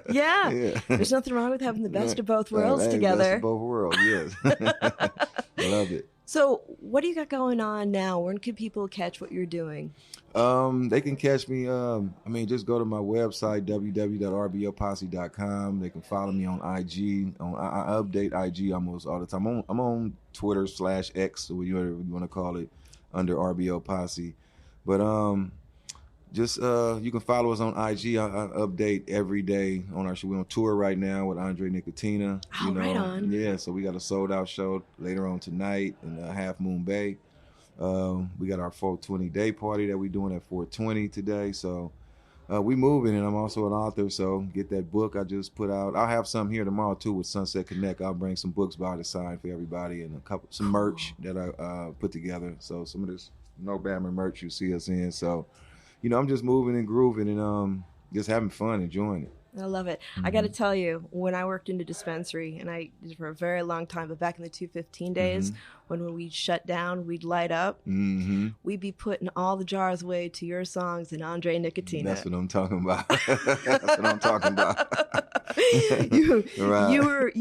Yeah. There's nothing wrong with having the best of both worlds together. Best of both worlds, yes. Love it. So what do you got going on now? When can people catch what you're doing? They can catch me, just go to my website, www.rboposse.com. They can follow me on IG. I update IG almost all the time. I'm on Twitter /X, or whatever you want to call it, under RBO Posse. But you can follow us on IG. I update every day on our show. We're on tour right now with Andre Nicotina. Right on. Yeah, so we got a sold out show later on tonight in Half Moon Bay. We got our 420 day party that we're doing at 420 today. So we moving, and I'm also an author. So get that book I just put out. I'll have some here tomorrow too with Sunset Connect. I'll bring some books by to sign for everybody, and some merch that I put together. So some of this No Bammer merch you see us in. So I'm just moving and grooving, and just having fun, enjoying it. I love it. I got to tell you, when I worked in a dispensary, and I did for a very long time, but back in the 215 days, when we'd shut down, we'd light up, we'd be putting all the jars away to your songs and Andre Nicotina. That's what I'm talking about. That's what I'm talking about. You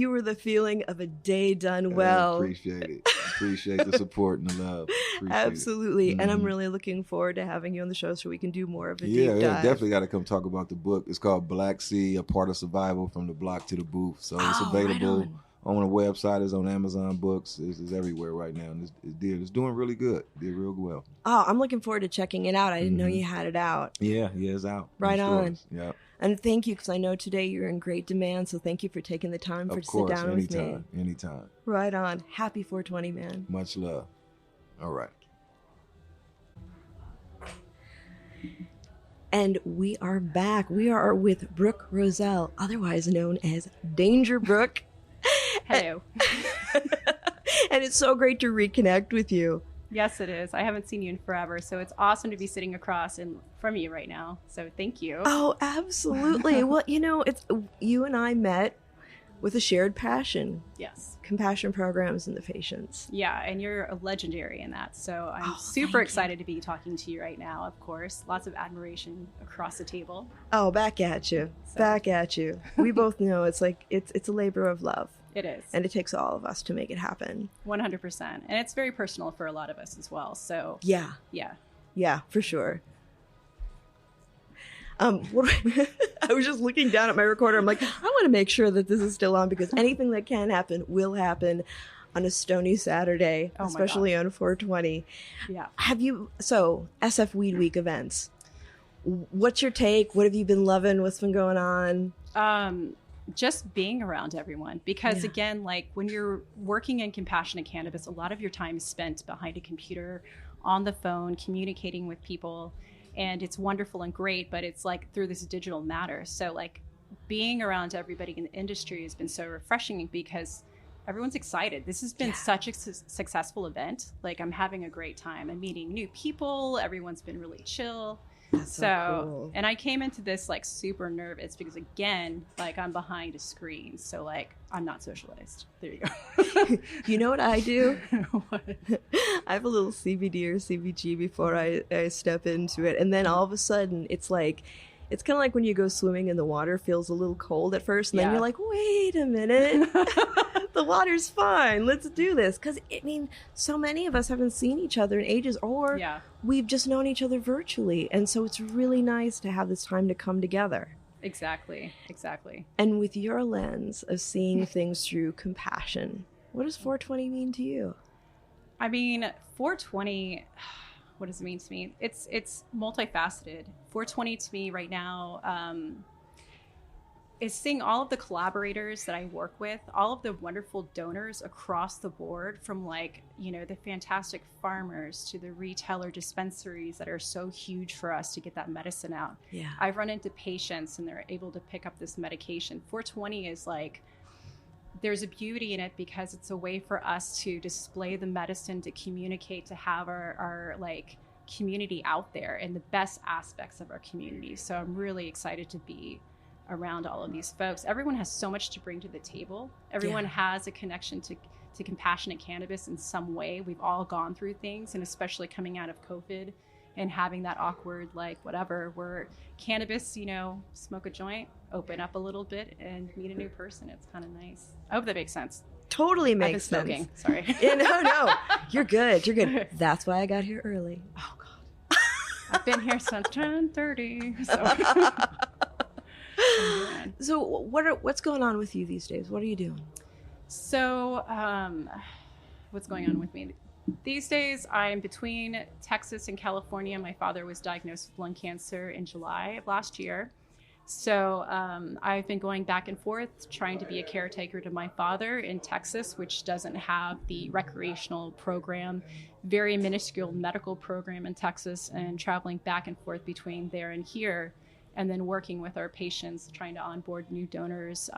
were the feeling of a day done well. I appreciate it. Appreciate the support and the love. Absolutely. And I'm really looking forward to having you on the show so we can do more of a deep dive. Yeah, definitely got to come talk about the book. It's called Black Sea, A Part of Survival from the Block to the Booth. So it's available on the website. It's on Amazon Books. It's everywhere right now. And it's doing really good. Did real well. Oh, I'm looking forward to checking it out. I didn't know you had it out. Yeah, it's out. Right on. Yeah. And thank you, because I know today you're in great demand. So thank you for taking the time to sit down with me. Anytime. Right on. Happy 420, man. Much love. All right. And we are back. We are with Brooke Roselle, otherwise known as Danger Brooke. Hello. And it's so great to reconnect with you. Yes, it is. I haven't seen you in forever, so it's awesome to be sitting across from you right now. So thank you. Oh, absolutely. Well, it's you and I met with a shared passion. Yes. Compassion programs and the patients. Yeah, and you're a legendary in that. So I'm super excited to be talking to you right now, of course. Lots of admiration across the table. Oh, back at you. So. Back at you. We both know it's a labor of love. It is. And it takes all of us to make it happen. 100%. And it's very personal for a lot of us as well. So yeah. Yeah, for sure. I was just looking down at my recorder. I'm like, I want to make sure that this is still on, because anything that can happen will happen on a stony Saturday, especially on 420. Yeah. SF Weed Week events. What's your take? What have you been loving? What's been going on? Just being around everyone, because again, like when you're working in compassionate cannabis, a lot of your time is spent behind a computer, on the phone, communicating with people. And it's wonderful and great, but it's like through this digital matter. So like being around everybody in the industry has been so refreshing because everyone's excited. This has been such a successful event. Like, I'm having a great time. I'm meeting new people. Everyone's been really chill. That's so cool. And I came into this like super nervous because, again, like, I'm behind a screen. So, like, I'm not socialized. There you go. You know what I do? What? I have a little CBD or CBG before I step into it. And then all of a sudden, it's like, it's kind of like when you go swimming and the water feels a little cold at first. And then you're like, wait a minute. The water's fine. Let's do this. Because, I mean, so many of us haven't seen each other in ages, or we've just known each other virtually. And so it's really nice to have this time to come together. Exactly. And with your lens of seeing things through compassion, what does 420 mean to you? I mean, 420, what does it mean to me? It's multifaceted. 420 to me right now is seeing all of the collaborators that I work with, all of the wonderful donors across the board, from, like, you know, the fantastic farmers to the retailer dispensaries that are so huge for us to get that medicine out. Yeah. I've run into patients and they're able to pick up this medication. 420 is like, there's a beauty in it because it's a way for us to display the medicine, to communicate, to have our like community out there and the best aspects of our community. So I'm really excited to be around all of these folks. Everyone has so much to bring to the table. Everyone has a connection to compassionate cannabis in some way. We've all gone through things, and especially coming out of COVID and having that awkward, like, whatever, where cannabis, you know, smoke a joint, open up a little bit and meet a new person. It's kind of nice. I hope that makes sense. Totally makes sense. I've been smoking. Sorry. Yeah, no. You're good. That's why I got here early. Oh, God. I've been here since 10:30. So. So what's going on with you these days? What are you doing? So what's going on with me? These days, I'm between Texas and California. My father was diagnosed with lung cancer in July of last year. So I've been going back and forth, trying to be a caretaker to my father in Texas, which doesn't have the recreational program, very minuscule medical program in Texas, and traveling back and forth between there and here, and then working with our patients, trying to onboard new donors,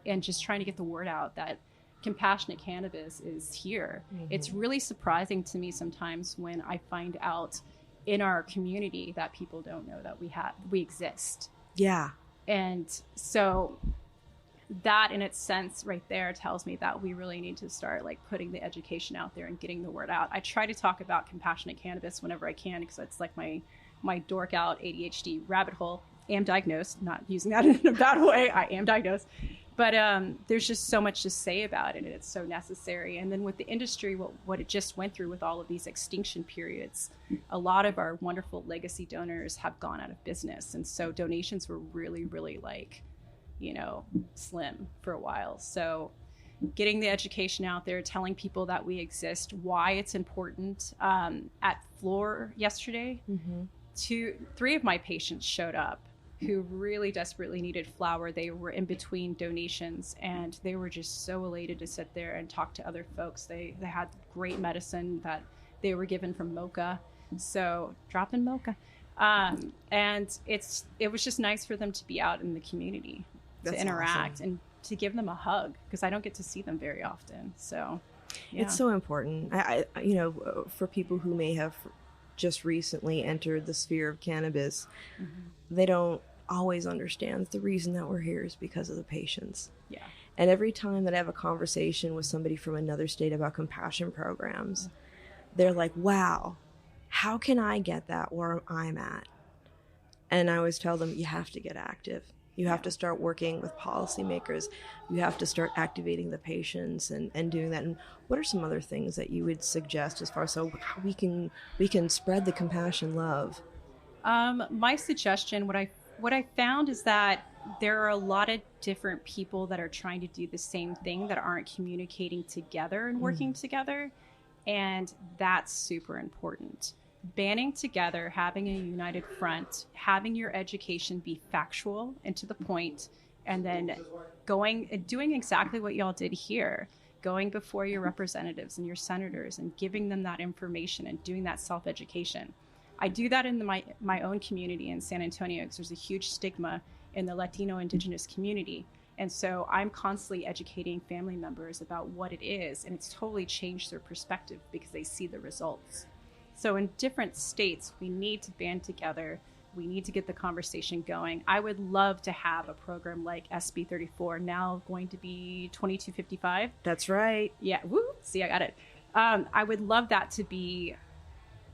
and just trying to get the word out that compassionate cannabis is here. Mm-hmm. It's really surprising to me sometimes when I find out in our community that people don't know that we exist. Yeah. And so that in its sense right there tells me that we really need to start, like, putting the education out there and getting the word out. I try to talk about compassionate cannabis whenever I can, because it's like my dork out ADHD rabbit hole. I am diagnosed, not using that in a bad way. I am diagnosed. But there's just so much to say about it, and it's so necessary. And then with the industry, what it just went through with all of these extinction periods, a lot of our wonderful legacy donors have gone out of business. And so donations were really, really, like, you know, slim for a while. So getting the education out there, telling people that we exist, why it's important. At Floor yesterday, 3 of my patients showed up who really desperately needed flower. They were in between donations, and they were just so elated to sit there and talk to other folks. They had great medicine that they were given from Mocha. So drop in Mocha. And it was just nice for them to be out in the community, to interact, awesome, and to give them a hug, because I don't get to see them very often. So yeah. It's so important. I you know, for people who may have just recently entered the sphere of cannabis, they don't always understand the reason that we're here is because of the patients. Yeah. And every time that I have a conversation with somebody from another state about compassion programs, they're like, wow, how can I get that where I'm at? And I always tell them, you have to get active. You have to start working with policymakers. You have to start activating the patients and doing that. And what are some other things that you would suggest as far as how we can spread the compassion love? My suggestion, what I found is that there are a lot of different people that are trying to do the same thing that aren't communicating together and working together. And that's super important. Banding together, having a united front, having your education be factual and to the point, and then going and doing exactly what y'all did here, going before your representatives and your senators and giving them that information and doing that self-education. I do that in my own community in San Antonio because there's a huge stigma in the Latino Indigenous community. And so I'm constantly educating family members about what it is, and it's totally changed their perspective because they see the results. So in different states, we need to band together. We need to get the conversation going. I would love to have a program like SB 34, now going to be 2255. That's right. Yeah, woo, see, I got it. I would love that to be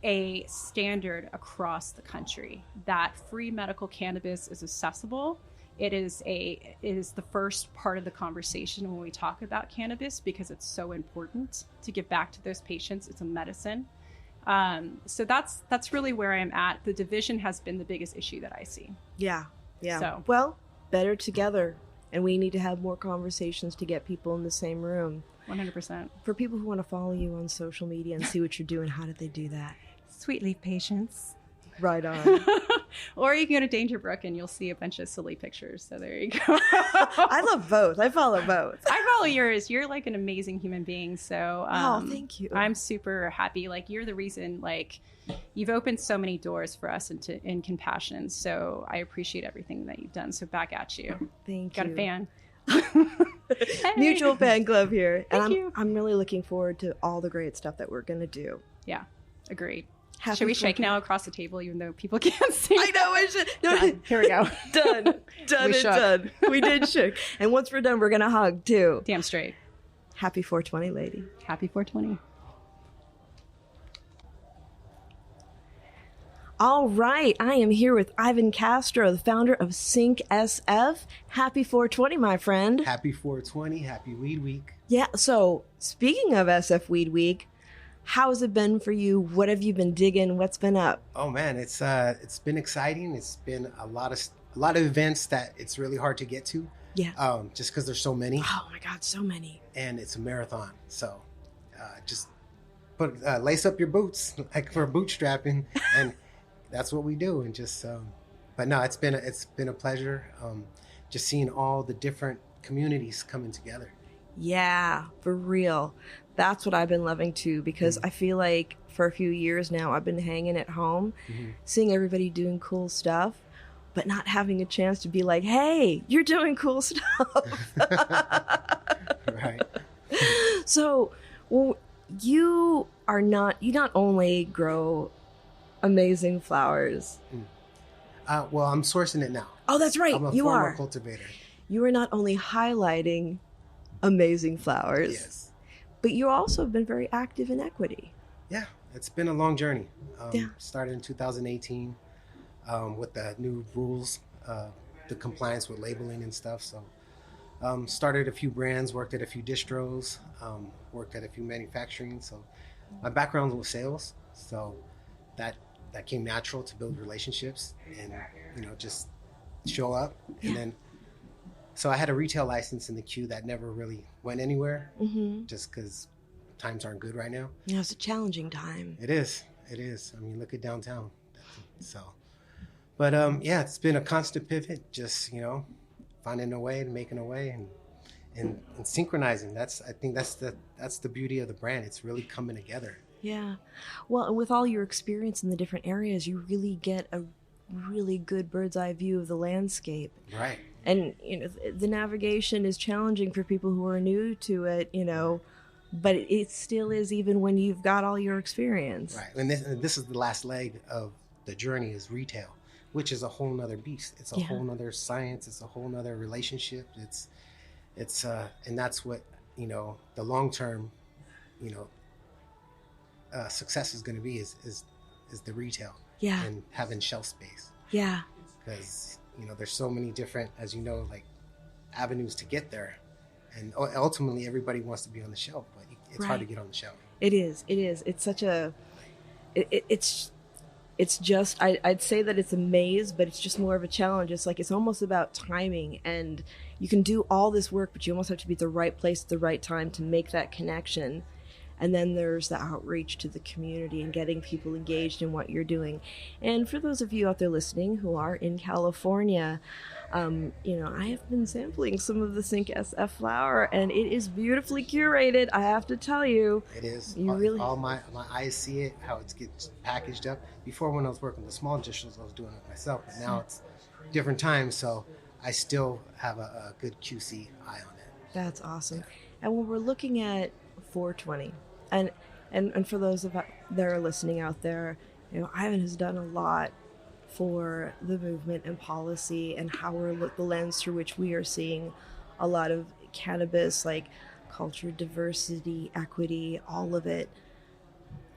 a standard across the country, that free medical cannabis is accessible. It is the first part of the conversation when we talk about cannabis because it's so important to give back to those patients. It's a medicine. So that's really where I'm at. The division has been the biggest issue that I see. Yeah. So. Well, better together. And we need to have more conversations to get people in the same room. 100%. For people who want to follow you on social media and see what you're doing, how did they do that? Sweet Leaf Patients. Right on. Or you can go to Dangerbrook and you'll see a bunch of silly pictures. So there you go. I love both. I follow both. I follow yours. You're like an amazing human being. So thank you. I'm super happy. Like you're the reason, like you've opened so many doors for us in Compassion. So I appreciate everything that you've done. So back at you. Thank Got you. a fan. Hey. Mutual fan club here. And Thank you. I'm really looking forward to all the great stuff that we're going to do. Yeah, agreed. Happy Should we shake now across the table, even though people can't see? I know. I should. No, Done. Here we go. Done. We shook. Done. We did shook. And once we're done, we're going to hug too. Damn straight. Happy 420, lady. Happy 420. All right. I am here with Ivan Castro, the founder of Sync SF. Happy 420, my friend. Happy 420. Happy Weed Week. Yeah. So speaking of SF Weed Week, how has it been for you? What have you been digging? What's been up? Oh man, it's been exciting. It's been a lot of events that it's really hard to get to. Yeah. Just because there's so many. Oh my God, so many. And it's a marathon. So just lace up your boots like for bootstrapping, and that's what we do. And just but no, it's been a pleasure. Just seeing all the different communities coming together. Yeah, for real. That's what I've been loving too, because I feel like for a few years now, I've been hanging at home, seeing everybody doing cool stuff, but not having a chance to be like, hey, you're doing cool stuff. Right. So you not only grow amazing flowers. Well, I'm sourcing it now. Oh, that's right. I'm a You former are. cultivator. You are not only highlighting amazing flowers. Yes. But you also have been very active in equity. Yeah, it's been a long journey. Yeah. Started in 2018 with the new rules, the compliance with labeling and stuff. So started a few brands, worked at a few distros, worked at a few manufacturing. So my background was sales. So that came natural to build relationships and, just show up. And then, so I had a retail license in the queue that never really went anywhere, just because times aren't good right now. Yeah, it's a challenging time. It is. I mean, look at downtown. So, but it's been a constant pivot. Just finding a way and making a way and synchronizing. I think that's the beauty of the brand. It's really coming together. Yeah. Well, with all your experience in the different areas, you really get a really good bird's eye view of the landscape. Right. And, the navigation is challenging for people who are new to it, but it still is even when you've got all your experience. Right. And this is the last leg of the journey is retail, which is a whole nother beast. It's a whole nother science. It's a whole nother relationship. It's and that's what, the long-term, success is going to be is the retail. Yeah. And having shelf space. Yeah. Because, there's so many different, as you know, like avenues to get there. And ultimately everybody wants to be on the shelf, but it's hard to get on the shelf. It is. It's such a, it's just, I'd say that it's a maze, but it's just more of a challenge. It's like, it's almost about timing, and you can do all this work, but you almost have to be at the right place at the right time to make that connection. And then there's the outreach to the community and getting people engaged in what you're doing. And for those of you out there listening who are in California, I have been sampling some of the Sync SF flower, and it is beautifully curated, I have to tell you. It is. All my eyes see it, how it gets packaged up. Before, when I was working with the small distros, I was doing it myself, but now it's different times. So I still have a good QC eye on it. That's awesome. And when we're looking at 420, and for those of that are listening out there, Ivan has done a lot for the movement and policy and how the lens through which we are seeing a lot of cannabis, like culture, diversity, equity, all of it,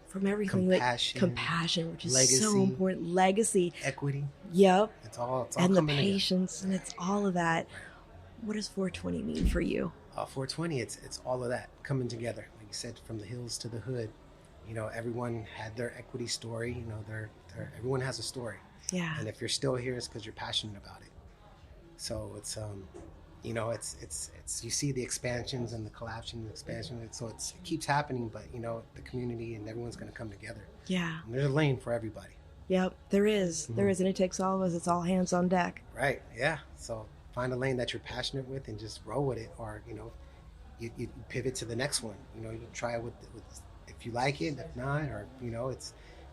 from everything, compassion, which is legacy, so important. Legacy, equity. Yep. It's all and the patience, and it's all of that. What does 420 mean for you? 420, it's all of that coming together. Like you said, from the hills to the hood. Everyone had their equity story. Everyone has a story. Yeah. And if you're still here, it's because you're passionate about it. So it's it's you see the expansions and the collapse and the expansion. So it keeps happening, but the community and everyone's going to come together. Yeah. And there's a lane for everybody. Yep, there is. Mm-hmm. There is, and it takes all of us. It's all hands on deck. Right. Yeah. So find a lane that you're passionate with and just roll with it, or you pivot to the next one. You try it with if you like it, if not, or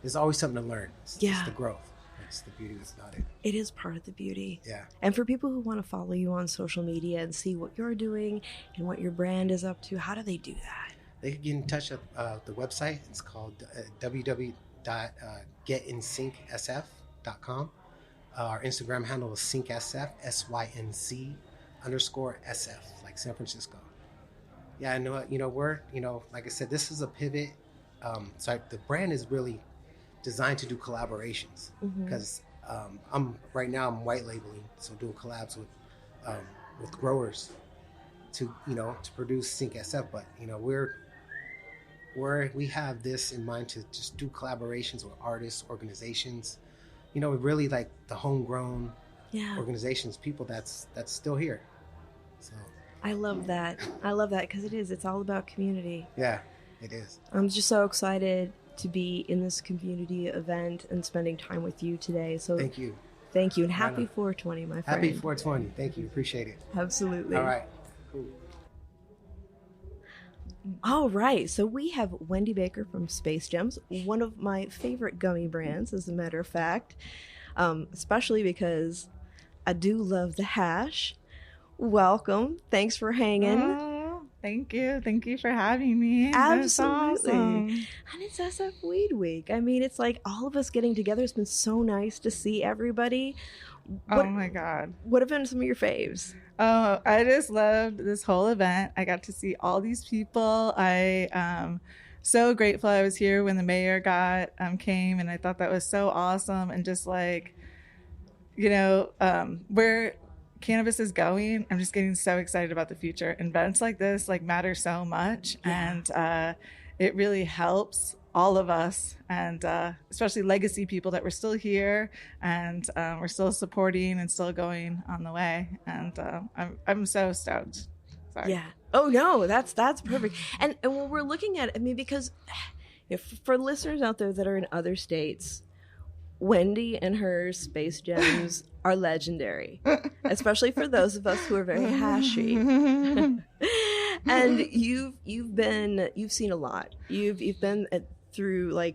there's always something to learn. It's the growth. It's the beauty about it. It is part of the beauty. Yeah. And for people who want to follow you on social media and see what you're doing and what your brand is up to, how do they do that? They can get in touch with the website. It's called www.getinsyncSF.com. Our Instagram handle is syncsf, SYNC_SF, like San Francisco. Yeah, I know. We're like I said, this is a pivot. So the brand is really designed to do collaborations because I'm white labeling, so doing collabs with growers to produce Sync SF. But we have this in mind to just do collaborations with artists, organizations, really like the homegrown organizations, people that's still here. So I love that because it's all about community. Yeah, it is. I'm just so excited to be in this community event and spending time with you today. So thank you, and happy 420, my friend. Happy 420. Thank you. Appreciate it. Absolutely. All right. Cool. All right, so we have Wendy Baker from Space Gems, one of my favorite gummy brands, as a matter of fact, especially because I do love the hash. Welcome. Thanks for hanging. Thank you for having me. Absolutely. Awesome. And it's SF Weed Week. I mean, it's like all of us getting together. It's been so nice to see everybody. Oh my God. What have been some of your faves? Oh, I just loved this whole event. I got to see all these people. I so grateful I was here when the mayor came, and I thought that was so awesome. And just like, where cannabis is going, I'm just getting so excited about the future. Events like this matter so much, and it really helps all of us, and especially legacy people that we're still here and we're still supporting and still going on the way. And I'm so stoked. Sorry. Yeah. Oh no, that's perfect. And when we're looking at it, I mean, because for listeners out there that are in other states, Wendy and her Space Gems are legendary, especially for those of us who are very hashy. And you've seen a lot. You've been through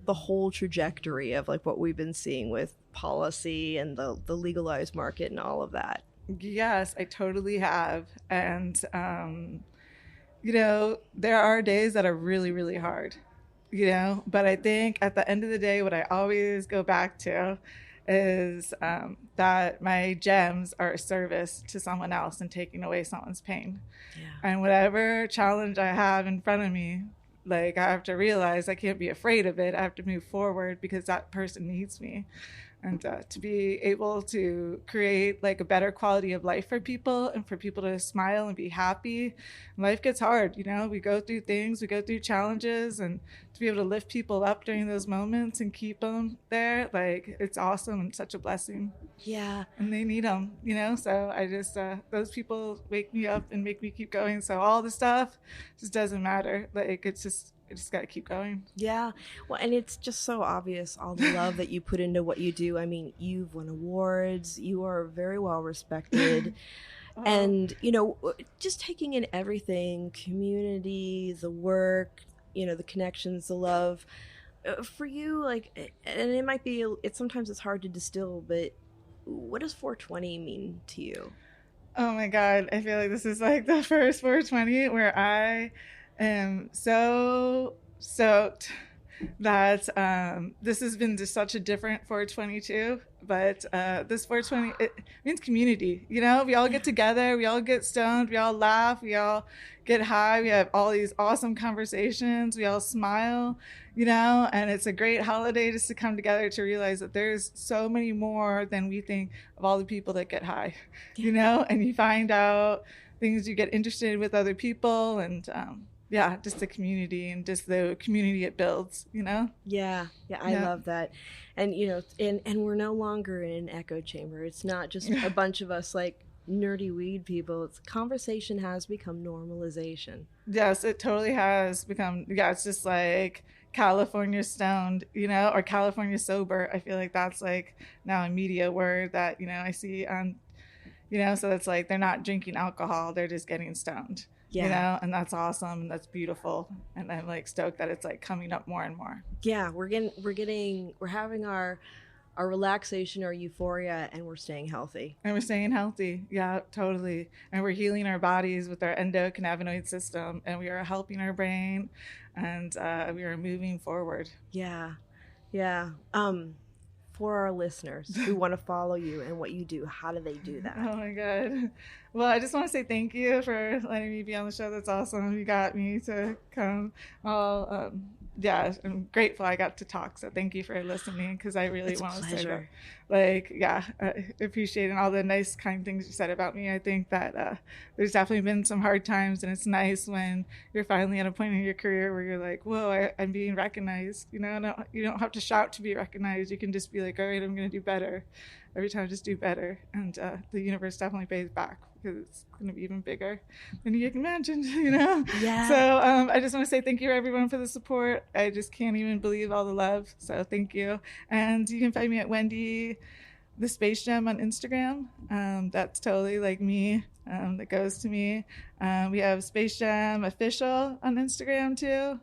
the whole trajectory of what we've been seeing with policy and the legalized market and all of that. Yes, I totally have. And there are days that are really, really hard. But I think at the end of the day, what I always go back to is that my gems are a service to someone else and taking away someone's pain. Yeah. And whatever challenge I have in front of me, I have to realize I can't be afraid of it. I have to move forward because that person needs me. And to be able to create a better quality of life for people and for people to smile and be happy. Life gets hard, we go through things, we go through challenges, and to be able to lift people up during those moments and keep them there, it's awesome and such a blessing. Yeah. And they need them, so I just, those people wake me up and make me keep going. So all the stuff just doesn't matter. I just got to keep going. Yeah. Well, and it's just so obvious, all the love that you put into what you do. I mean, you've won awards. You are very well respected. And, just taking in everything, community, the work, the connections, the love. For you, and it might be, sometimes it's hard to distill, but what does 420 mean to you? Oh my God. I feel like this is like the first 420 where I am so soaked that this has been just such a different 422. But this 420, it means community. You know, we all get together, we all get stoned, we all laugh, we all get high, we have all these awesome conversations, we all smile, you know, and it's a great holiday just to come together to realize that there's so many more than we think of all the people that get high, you know, and you find out things, you get interested with other people, and yeah, just the community and just the community it builds, you know? Yeah, I love that. And, you know, and we're no longer in an echo chamber. It's not just a bunch of us like nerdy weed people. Conversation has become normalization. Yes, it totally has become, it's just like California stoned, you know, or California sober. I feel like that's like now a media word that, you know, I see on, you know, so it's like they're not drinking alcohol, they're just getting stoned. Yeah. You know, and that's awesome and that's beautiful, and I'm like stoked that it's like coming up more and more. Yeah, we're having our relaxation, our euphoria, and we're staying healthy. Yeah, totally. And we're healing our bodies with our endocannabinoid system, and we are helping our brain, and we are moving forward. Yeah. For our listeners who want to follow you and what you do, how do they do that? Oh my God. Well, I just want to say thank you for letting me be on the show. That's awesome. You got me to come. I'm grateful I got to talk. So thank you for listening, because I really want to say that. Like, yeah, I appreciate all the nice, kind things you said about me. I think that there's definitely been some hard times, and it's nice when you're finally at a point in your career where you're like, whoa, I'm being recognized. You know, no, you don't have to shout to be recognized. You can just be like, all right, I'm going to do better. Every time, just do better. And the universe definitely pays back, because it's going to be even bigger than you can imagine, you know? Yeah. So I just want to say thank you, everyone, for the support. I just can't even believe all the love. So thank you. And you can find me at Wendy the Space Gem on Instagram. That's totally like me. That goes to me. We have Space Gem Official on Instagram too.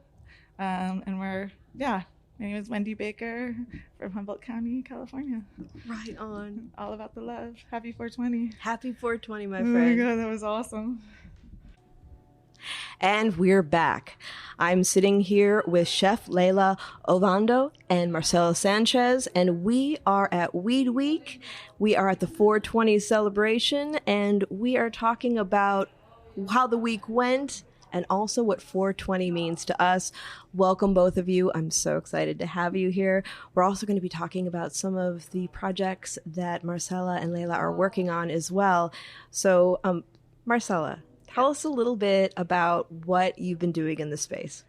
And my name is Wendy Baker from Humboldt County, California. Right on. All about the love. Happy 420. Happy 420, my friend. friend. Oh my God, that was awesome. And we're back. I'm sitting here with Chef Leila Ovando and Marcela Sanchez, and we are at Weed Week. We are at the 420 celebration, and we are talking about how the week went and also what 420 means to us. Welcome, both of you. I'm so excited to have you here. We're also going to be talking about some of the projects that Marcela and Leila are working on as well. So, Marcela, tell us a little bit about what you've been doing in this space.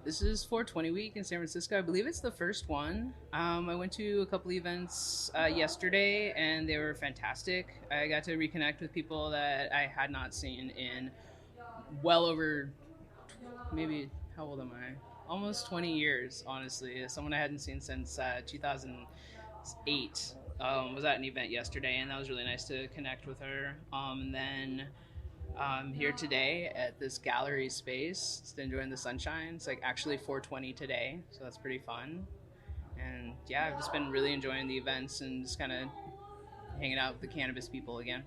This is 420 week in San Francisco. I believe it's the first one. I went to a couple events yesterday, and they were fantastic. I got to reconnect with people that I had not seen in well over, maybe, how old am I? Almost 20 years, honestly. Someone I hadn't seen since 2008 was at an event yesterday, and that was really nice to connect with her. And then I'm here today at this gallery space, just enjoying the sunshine. It's like actually 420 today, so that's pretty fun. And yeah, I've just been really enjoying the events and just kind of hanging out with the cannabis people again.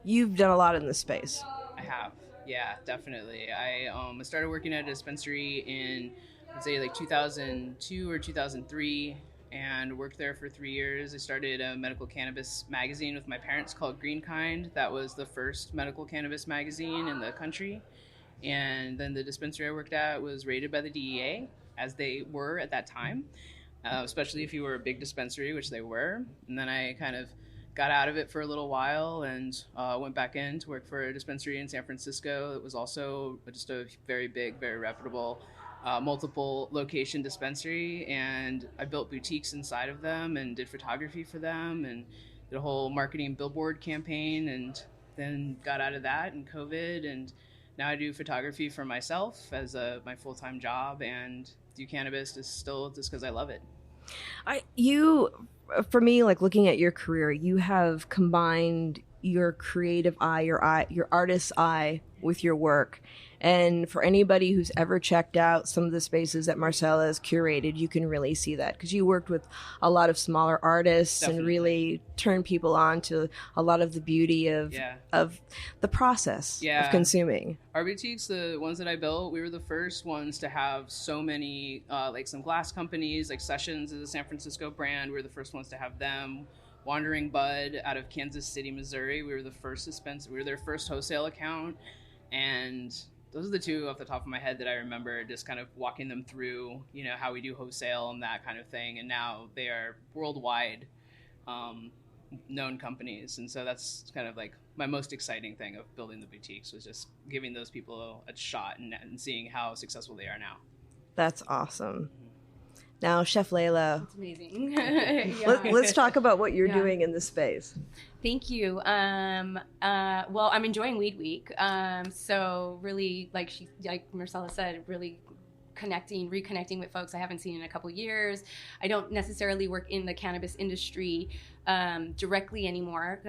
You've done a lot in this space. I have, yeah, definitely. I started working at a dispensary in, I'd say, like 2002 or 2003, and worked there for 3 years. I started a medical cannabis magazine with my parents called Green Kind. That was the first medical cannabis magazine in the country. And then the dispensary I worked at was rated by the DEA, as they were at that time, especially if you were a big dispensary, which they were. And then I kind of got out of it for a little while and went back in to work for a dispensary in San Francisco. It was also just a very big, very reputable, multiple location dispensary. And I built boutiques inside of them and did photography for them and did a whole marketing billboard campaign, and then got out of that in COVID. And now I do photography for myself as my full-time job, and do cannabis is still just because I love it. For me, like looking at your career, you have combined your creative eye, your artist's eye with your work. And for anybody who's ever checked out some of the spaces that Marcella has curated, you can really see that, because you worked with a lot of smaller artists. Definitely. And really turned people on to a lot of the beauty of the process of consuming. Our boutiques, the ones that I built, we were the first ones to have so many, like some glass companies, like Sessions is a San Francisco brand. We were the first ones to have them. Wandering Bud out of Kansas City, Missouri. We were the first we were their first wholesale account. And those are the two off the top of my head that I remember, just kind of walking them through, you know, how we do wholesale and that kind of thing. And now they are worldwide known companies. And so that's kind of like my most exciting thing of building the boutiques, was just giving those people a shot and seeing how successful they are now. That's awesome. Now, Chef Layla, it's amazing. let's talk about what you're doing in this space. Thank you. Well, I'm enjoying Weed Week. So really, like Marcella said, really reconnecting with folks I haven't seen in a couple of years. I don't necessarily work in the cannabis industry directly anymore.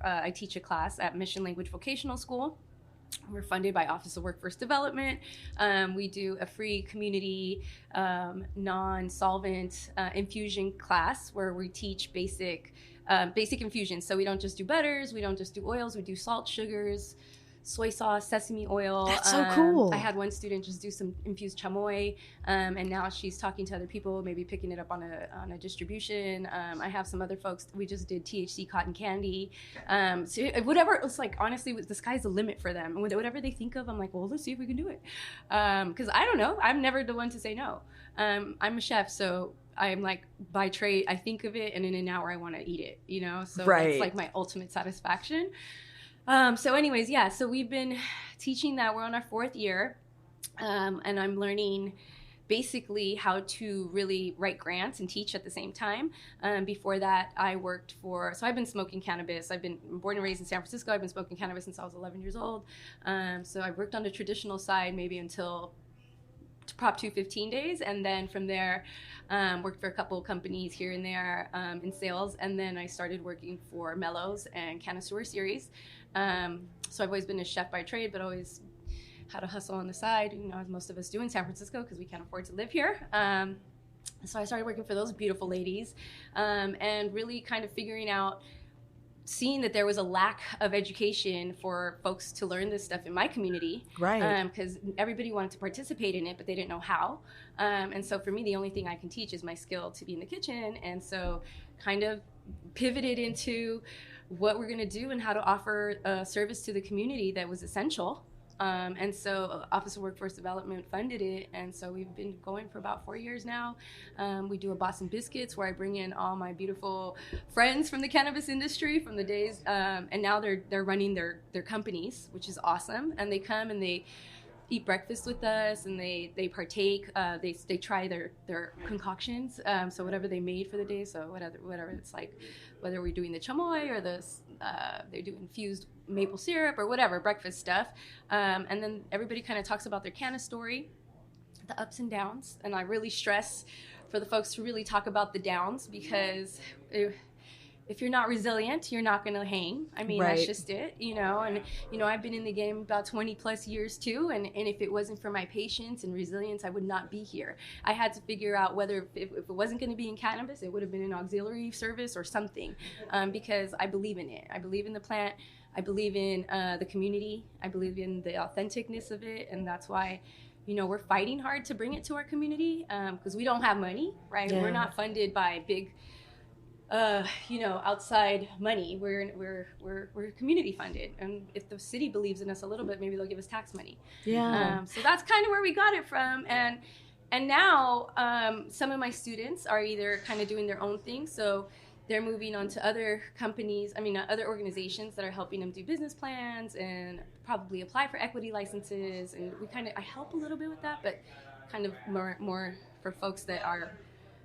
I teach a class at Mission Language Vocational School. We're funded by Office of Workforce Development. We do a free community non-solvent infusion class where we teach basic infusions. So we don't just do butters, we don't just do oils, we do salt, sugars, soy sauce, sesame oil. That's so cool. I had one student just do some infused chamoy, and now she's talking to other people, maybe picking it up on a distribution. I have some other folks. We just did THC cotton candy. So whatever, it's like, honestly, the sky's the limit for them. Whatever they think of, I'm like, well, let's see if we can do it. Because I don't know. I'm never the one to say no. I'm a chef, so I'm like, by trade, I think of it, and in an hour I want to eat it, you know? So It's like my ultimate satisfaction. So anyways, so we've been teaching that. We're on our 4th year, and I'm learning basically how to really write grants and teach at the same time. Before that, I worked so I've been smoking cannabis. I've been born and raised in San Francisco. I've been smoking cannabis since I was 11 years old. So I worked on the traditional side maybe until Prop 215 days, and then from there worked for a couple of companies here and there in sales, and then I started working for Mellows and Connoisseur Series. So I've always been a chef by trade, but always had a hustle on the side, you know, as most of us do in San Francisco because we can't afford to live here. So I started working for those beautiful ladies, and really kind of seeing that there was a lack of education for folks to learn this stuff in my community. Right. Because everybody wanted to participate in it, but they didn't know how. And so for me, the only thing I can teach is my skill to be in the kitchen. And so kind of pivoted into what we're going to do and how to offer a service to the community that was essential. And so Office of Workforce Development funded it, and so we've been going for about 4 years now. We do a Boston Biscuits where I bring in all my beautiful friends from the cannabis industry from the days, and now they're running their companies, which is awesome. And they come and they eat breakfast with us, and they partake. They try their concoctions, so whatever they made for the day. So whatever it's like, whether we're doing the chamoy or they do infused maple syrup or whatever breakfast stuff, and then everybody kind of talks about their canna story, the ups and downs, and I really stress for the folks to really talk about the downs, because if you're not resilient, you're not going to hang. I mean, That's just it, you know. And, you know, I've been in the game about 20 plus years too. And if it wasn't for my patience and resilience, I would not be here. I had to figure out whether if it wasn't going to be in cannabis, it would have been an auxiliary service or something, because I believe in it. I believe in the plant. I believe in the community. I believe in the authenticness of it. And that's why, you know, we're fighting hard to bring it to our community, because we don't have money, right? Yeah. We're not funded by big outside money. We're community funded, and if the city believes in us a little bit, maybe they'll give us tax money. Yeah. So that's kind of where we got it from, and now some of my students are either kind of doing their own thing, so they're moving on to other companies. Other organizations that are helping them do business plans and probably apply for equity licenses, and I help a little bit with that, but kind of more for folks that are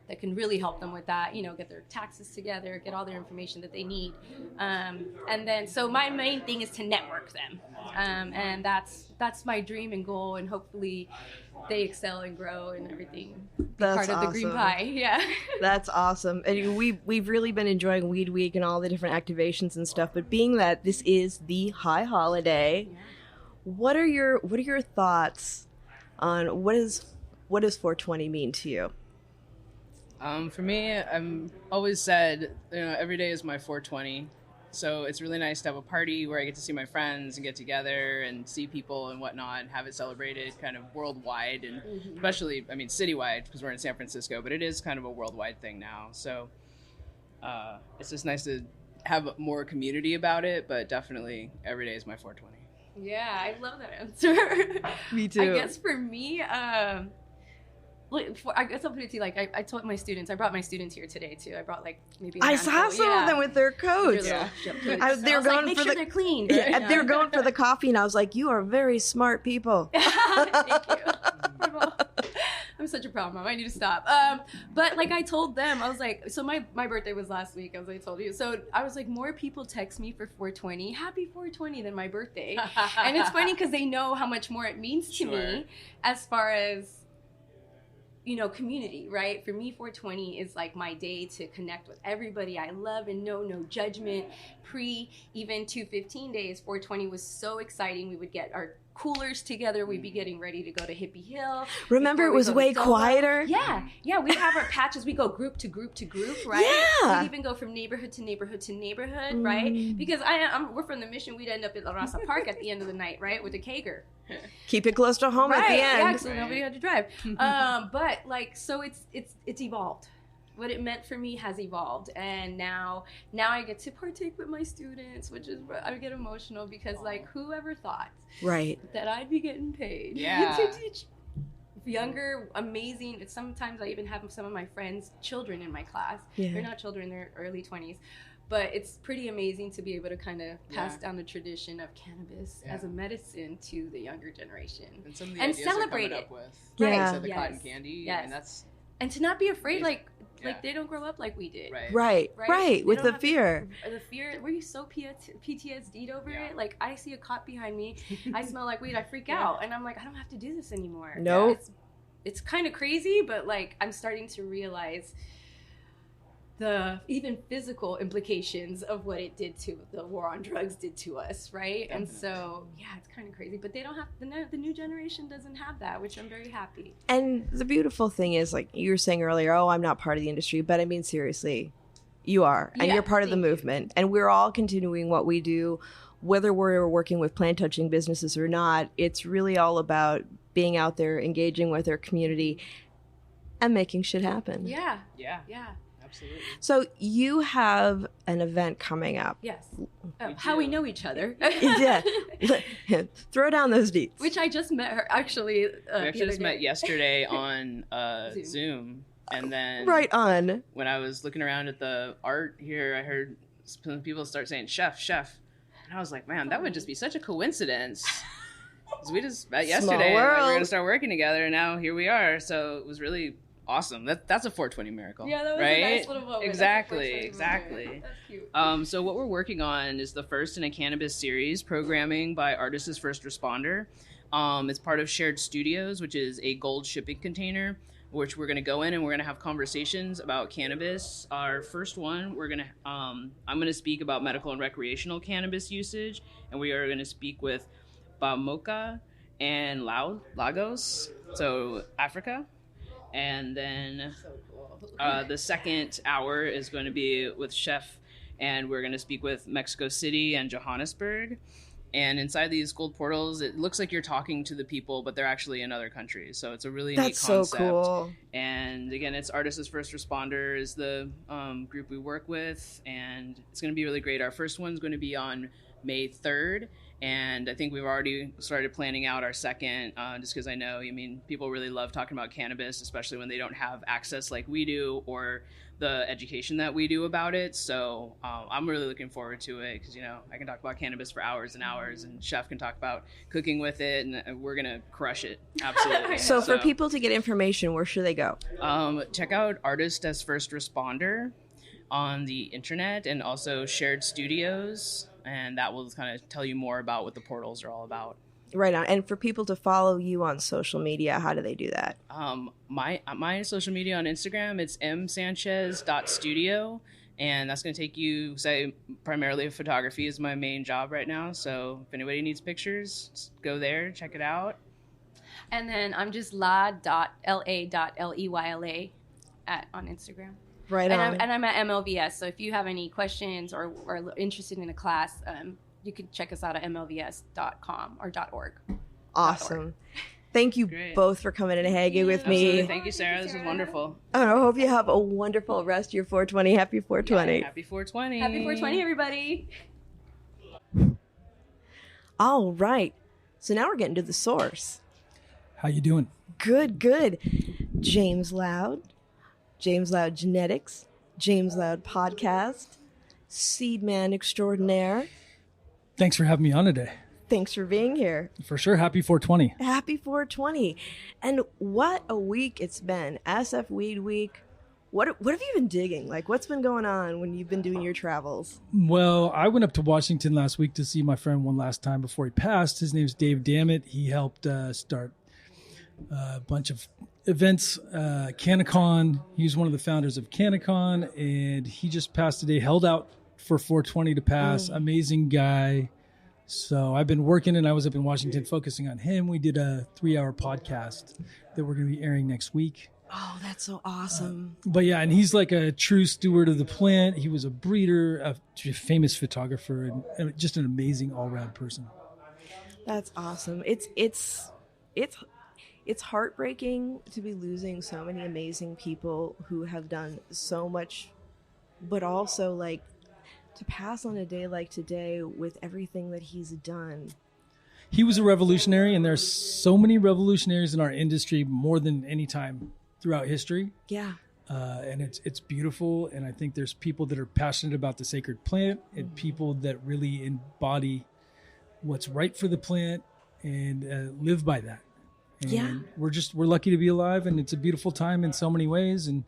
that can really help them with that, get their taxes together, get all their information that they need. And then, so my main thing is to network them. And that's my dream and goal, and hopefully they excel and grow and everything. Be That's part of the green awesome. pie. Yeah. That's awesome. And we've really been enjoying Weed Week and all the different activations and stuff. But being that this is the high holiday, what are your thoughts on what does 420 mean to you? For me, I'm always said, every day is my 420. So it's really nice to have a party where I get to see my friends and get together and see people and whatnot and have it celebrated kind of worldwide, and especially, citywide, because we're in San Francisco, but it is kind of a worldwide thing now. So it's just nice to have more community about it, but definitely every day is my 420. Yeah, I love that answer. Me too. I guess for me, I guess I'll put it to you, like, I told my students, I brought my students here today too. I brought maybe I saw some of them with their coats. They were going make for sure the they're clean. Yeah, they were going for the coffee, and I was like, "You are very smart people." Thank you. I'm such a proud mom. I need to stop. But I told them, I was like, so my birthday was last week, as I told you. So I was like, more people text me for 420, happy 420, than my birthday. And it's funny because they know how much more it means to me as far as, community, right? For me, 420 is like my day to connect with everybody I love and know, no judgment. Even 215 days, 420 was so exciting. We would get our coolers together. We'd be getting ready to go to Hippie Hill. Remember, it was way quieter. Yeah. We have our patches. We go group to group to group, right? Yeah. We'd even go from neighborhood to neighborhood to neighborhood, right? Because we're from the Mission. We'd end up at La Raza Park at the end of the night, right, with a Kager. Keep it close to home at the end. Yeah, so nobody had to drive. But so it's evolved. What it meant for me has evolved, and now I get to partake with my students, which is, I get emotional because whoever thought that I'd be getting paid to teach younger, amazing. Sometimes I even have some of my friends' children in my class. They're not children; they're early 20s. But it's pretty amazing to be able to kind of pass down the tradition of cannabis as a medicine to the younger generation and some of the and ideas celebrate they're it. coming up with. Yeah. So the cotton candy. Yes. That's and to not be afraid, like they don't grow up like we did. Right. They With don't the have fear. The fear. Were you so PTSD'd over it? Like, I see a cop behind me, I smell like weed, I freak out, and I'm like, I don't have to do this anymore. Nope. It's kind of crazy, but I'm starting to realize the even physical implications of what it did to the war on drugs did to us, right? Definitely. And so, it's kind of crazy. But they don't have the new generation doesn't have that, which I'm very happy. And the beautiful thing is, like you were saying earlier, I'm not part of the industry, but seriously, you are, and you're part of the movement, and we're all continuing what we do, whether we're working with plant touching businesses or not. It's really all about being out there, engaging with our community, and making shit happen. Yeah. Absolutely. So you have an event coming up. Yes. How we know each other. Yeah. Throw down those deets. Which I just met her, actually. We actually just met yesterday on Zoom. And then on. When I was looking around at the art here, I heard some people start saying, chef. And I was like, man, that would just be such a coincidence. Because we just met yesterday. And we were going to start working together. And now here we are. So it was really awesome. That's a 420 miracle. Yeah, that was right? a nice little moment. Exactly. That's cute. So what we're working on is the first in a cannabis series, programming by Artists as First Responder. It's part of Shared Studios, which is a gold shipping container, which we're going to go in and we're going to have conversations about cannabis. Our first one, I'm going to speak about medical and recreational cannabis usage, and we are going to speak with Bamoka and Lagos, so Africa. And then the second hour is going to be with Chef, and we're going to speak with Mexico City and Johannesburg. And inside these gold portals, it looks like you're talking to the people, but they're actually in other countries. So it's a really neat concept. That's so cool. And again, it's Artists as First Responder is the group we work with, and it's going to be really great. Our first one's going to be on May 3rd. And I think we've already started planning out our second, just because I know, people really love talking about cannabis, especially when they don't have access like we do, or the education that we do about it. So I'm really looking forward to it because, I can talk about cannabis for hours and hours, and Chef can talk about cooking with it, and we're going to crush it. Absolutely. So for people to get information, where should they go? Check out Artist as First Responder on the internet, and also Shared Studios, and that will kind of tell you more about what the portals are all about. Right on. And for people to follow you on social media, how do they do that? My social media on Instagram, it's msanchez.studio, and that's going to take you, say, primarily photography is my main job right now. So if anybody needs pictures, just go there, check it out. And then I'm just la.la.leyla on Instagram. Right on. And I'm at MLVS. So if you have any questions or are interested in a class, you can check us out at mlvs.com or .org. Awesome. Thank you both for coming and hanging with me. Absolutely. Thank you, Sarah. This was wonderful. And I hope you have a wonderful rest of your 420. Happy 420. Yeah, happy 420. Happy 420, everybody. All right. So now we're getting to the source. How you doing? Good. James Loud Genetics, James Loud Podcast, Seed Man Extraordinaire. Thanks for having me on today. Thanks for being here. For sure. Happy 420. Happy 420. And what a week it's been. SF Weed Week. What have you been digging? Like, what's been going on when you've been doing your travels? Well, I went up to Washington last week to see my friend one last time before he passed. His name's Dave Dammit. He helped start a bunch of events, Canacon. He's one of the founders of Canacon, and he just passed today, held out for 420 to pass. Amazing guy. So I've been working, and I was up in Washington focusing on him. We did a 3-hour podcast that we're going to be airing next week. Oh, that's so awesome. But yeah, and he's like a true steward of the plant. He was a breeder, a famous photographer, and just an amazing all-around person. That's awesome. It's heartbreaking to be losing so many amazing people who have done so much, but also like to pass on a day like today with everything that he's done. He was a revolutionary, and there's so many revolutionaries in our industry, more than any time throughout history. Yeah. And it's beautiful, and I think there's people that are passionate about the sacred plant and people that really embody what's right for the plant and live by that. And we're lucky to be alive, and it's a beautiful time in so many ways, and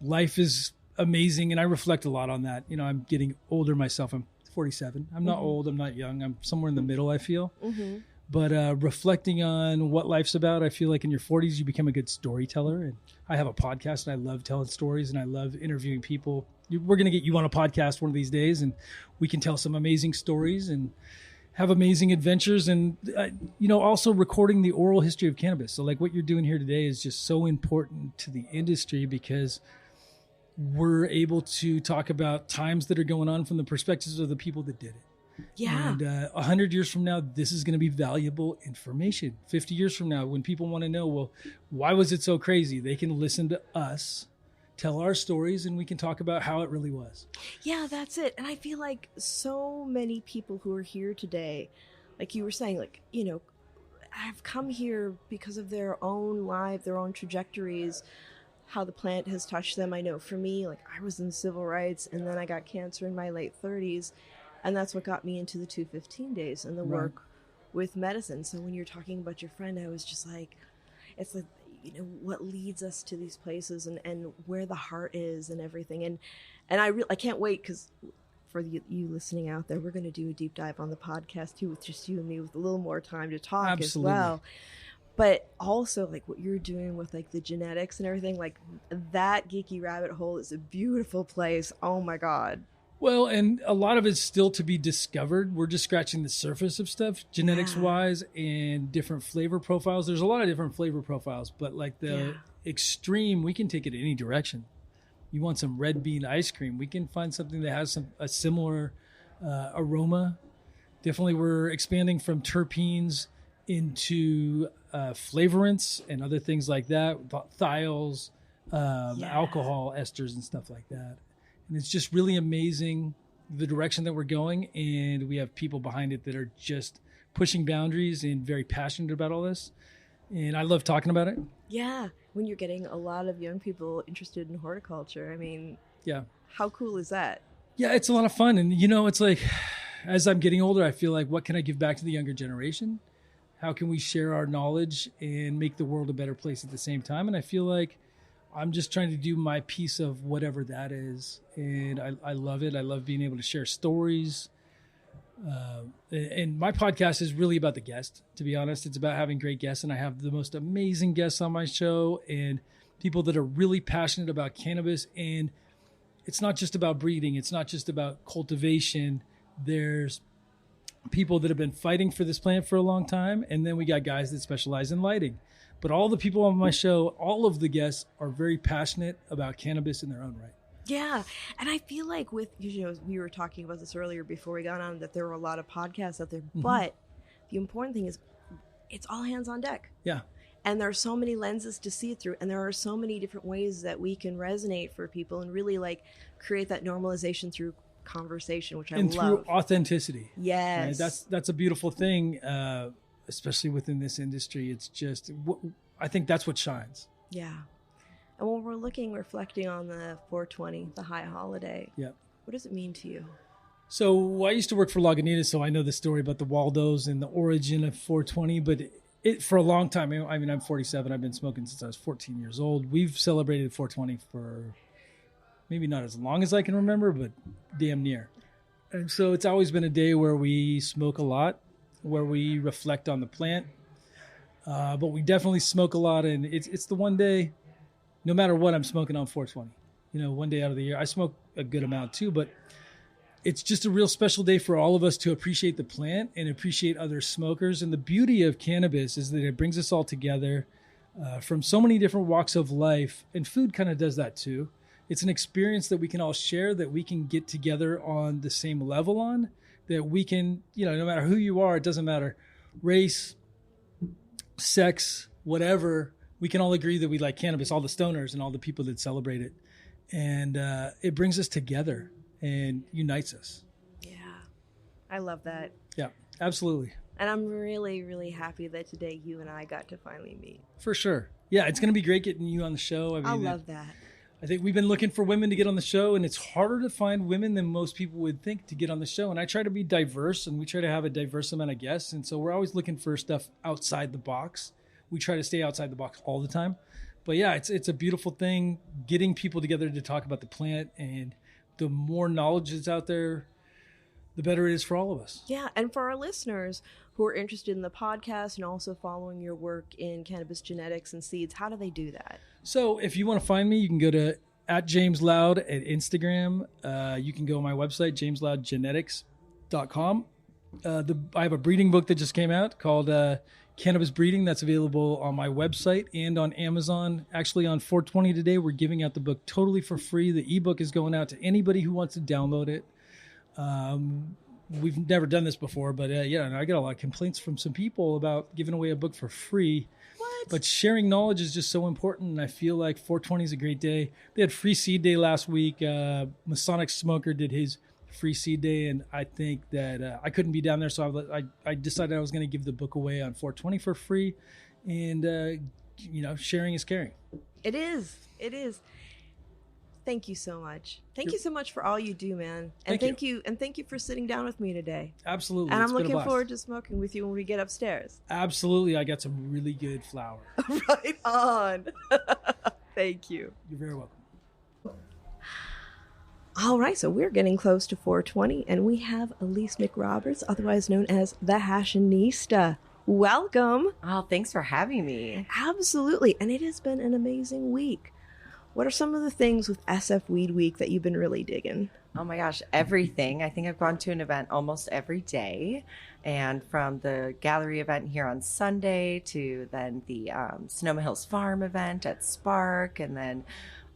life is amazing. And I reflect a lot on that. I'm getting older myself. I'm 47. I'm not old. I'm not young. I'm somewhere in the middle, I feel. But reflecting on what life's about, I feel like in your 40s, you become a good storyteller. And I have a podcast, and I love telling stories, and I love interviewing people. We're going to get you on a podcast one of these days, and we can tell some amazing stories and have amazing adventures, and also recording the oral history of cannabis. So like what you're doing here today is just so important to the industry, because we're able to talk about times that are going on from the perspectives of the people that did it. Yeah. And 100 years from now, this is going to be valuable information. 50 years from now, when people want to know, well, why was it so crazy? They can listen to us, tell our stories, and we can talk about how it really was. Yeah, that's it. And I feel like so many people who are here today, like you were saying, have come here because of their own life, their own trajectories, how the plant has touched them. I know for me, like I was in civil rights, and then I got cancer in my late 30s, and that's what got me into the 215 days and the work with medicine. So when you're talking about your friend, I was just like, it's like, what leads us to these places and where the heart is and everything. And I can't wait, because for you listening out there, we're going to do a deep dive on the podcast too, with just you and me, with a little more time to talk as well. But also like what you're doing with like the genetics and everything, like that geeky rabbit hole is a beautiful place. Oh my God. Well, and a lot of it's still to be discovered. We're just scratching the surface of stuff, genetics-wise, and different flavor profiles. There's a lot of different flavor profiles, but like the extreme, we can take it any direction. You want some red bean ice cream, we can find something that has a similar aroma. Definitely, we're expanding from terpenes into flavorants and other things like that, thiols, alcohol esters and stuff like that. And it's just really amazing the direction that we're going, and we have people behind it that are just pushing boundaries and very passionate about all this. and I love talking about it. Yeah, when you're getting a lot of young people interested in horticulture, I mean, Yeah. how cool is that? Yeah, it's a lot of fun. And, it's like, as I'm getting older, I feel like, what can I give back to the younger generation? How can we share our knowledge and make the world a better place at the same time? And I feel like I'm just trying to do my piece of whatever that is. And I love it. I love being able to share stories. And my podcast is really about the guest, to be honest. It's about having great guests. And I have the most amazing guests on my show and people that are really passionate about cannabis. And it's not just about breeding. It's not just about cultivation. There's people that have been fighting for this plant for a long time. And then we got guys that specialize in lighting. But all the people on my show, all of the guests are very passionate about cannabis in their own right. Yeah. And I feel like we were talking about this earlier before we got on, that there were a lot of podcasts out there. Mm-hmm. But the important thing is it's all hands on deck. Yeah. And there are so many lenses to see it through. And there are so many different ways that we can resonate for people and really like create that normalization through conversation, which I love. And through authenticity. Yes. Right? That's a beautiful thing, especially within this industry. It's just, I think that's what shines. Yeah. And when we're reflecting on the 420, the high holiday, yeah, what does it mean to you? So I used to work for Lagunitas, so I know the story about the Waldos and the origin of 420, but it for a long time, I mean, I'm 47. I've been smoking since I was 14 years old. We've celebrated 420 for maybe not as long as I can remember, but damn near. And so it's always been a day where we smoke a lot, where we reflect on the plant. But we definitely smoke a lot, and it's the one day, no matter what, I'm smoking on 420. One day out of the year. I smoke a good amount too, but it's just a real special day for all of us to appreciate the plant and appreciate other smokers. And the beauty of cannabis is that it brings us all together from so many different walks of life, and food kind of does that too. It's an experience that we can all share, that we can get together on the same level on, that we can, no matter who you are, it doesn't matter, race, sex, whatever, we can all agree that we like cannabis, all the stoners and all the people that celebrate it. And it brings us together and unites us. Yeah, I love that. Yeah, absolutely. And I'm really, really happy that today you and I got to finally meet. For sure. Yeah, it's going to be great getting you on the show. I love that. I think we've been looking for women to get on the show, and it's harder to find women than most people would think to get on the show. And I try to be diverse, and we try to have a diverse amount of guests. And so we're always looking for stuff outside the box. We try to stay outside the box all the time. But yeah, it's a beautiful thing, getting people together to talk about the plant. And the more knowledge that's out there, the better it is for all of us. Yeah, and for our listeners who are interested in the podcast and also following your work in cannabis genetics and seeds, how do they do that? So if you want to find me, you can go to @JamesLoud at Instagram. You can go on my website, jamesloudgenetics.com. I have a breeding book that just came out called Cannabis Breeding. That's available on my website and on Amazon. Actually, on 420 today, we're giving out the book totally for free. The ebook is going out to anybody who wants to download it. We've never done this before, but I get a lot of complaints from some people about giving away a book for free. What? But sharing knowledge is just so important, and I feel like 420 is a great day. They had Free Seed Day last week. Masonic Smoker did his Free Seed Day, and I think that I couldn't be down there, so I decided I was going to give the book away on 420 for free, and sharing is caring. It is. Thank you so much. Thank you so much for all you do, man. And thank you for sitting down with me today. Absolutely. And I'm looking forward to smoking with you when we get upstairs. Absolutely. I got some really good flower. Right on. Thank you. You're very welcome. All right, so we're getting close to 420, and we have Elise McRoberts, otherwise known as the Hashinista. Welcome. Oh, thanks for having me. Absolutely. And it has been an amazing week. What are some of the things with SF Weed Week that you've been really digging? Oh my gosh, everything. I think I've gone to an event almost every day. And from the gallery event here on Sunday to then the Sonoma Hills Farm event at Spark, and then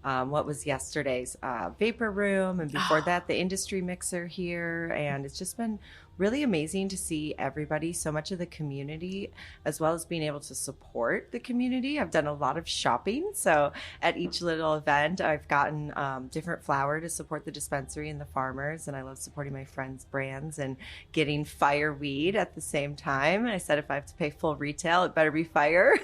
what was yesterday's vapor room, and before that the industry mixer here. And it's just been really amazing to see everybody, so much of the community, as well as being able to support the community. I've done a lot of shopping, so at each little event I've gotten different flour to support the dispensary and the farmers, and I love supporting my friends' brands and getting fire weed at the same time. I said if I have to pay full retail, it better be fire.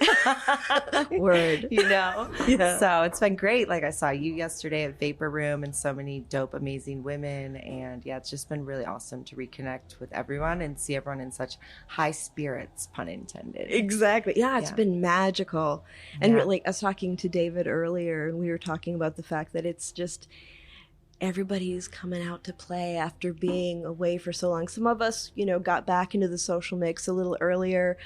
Word. You know? Yeah. So it's been great. Like I saw you yesterday at Vapor Room and so many dope, amazing women. And yeah, it's just been really awesome to reconnect with everyone and see everyone in such high spirits, pun intended. Exactly. Yeah, it's been magical. And Yeah. like I was talking to David earlier, and we were talking about the fact that it's just everybody's coming out to play after being away for so long. Some of us, got back into the social mix a little earlier.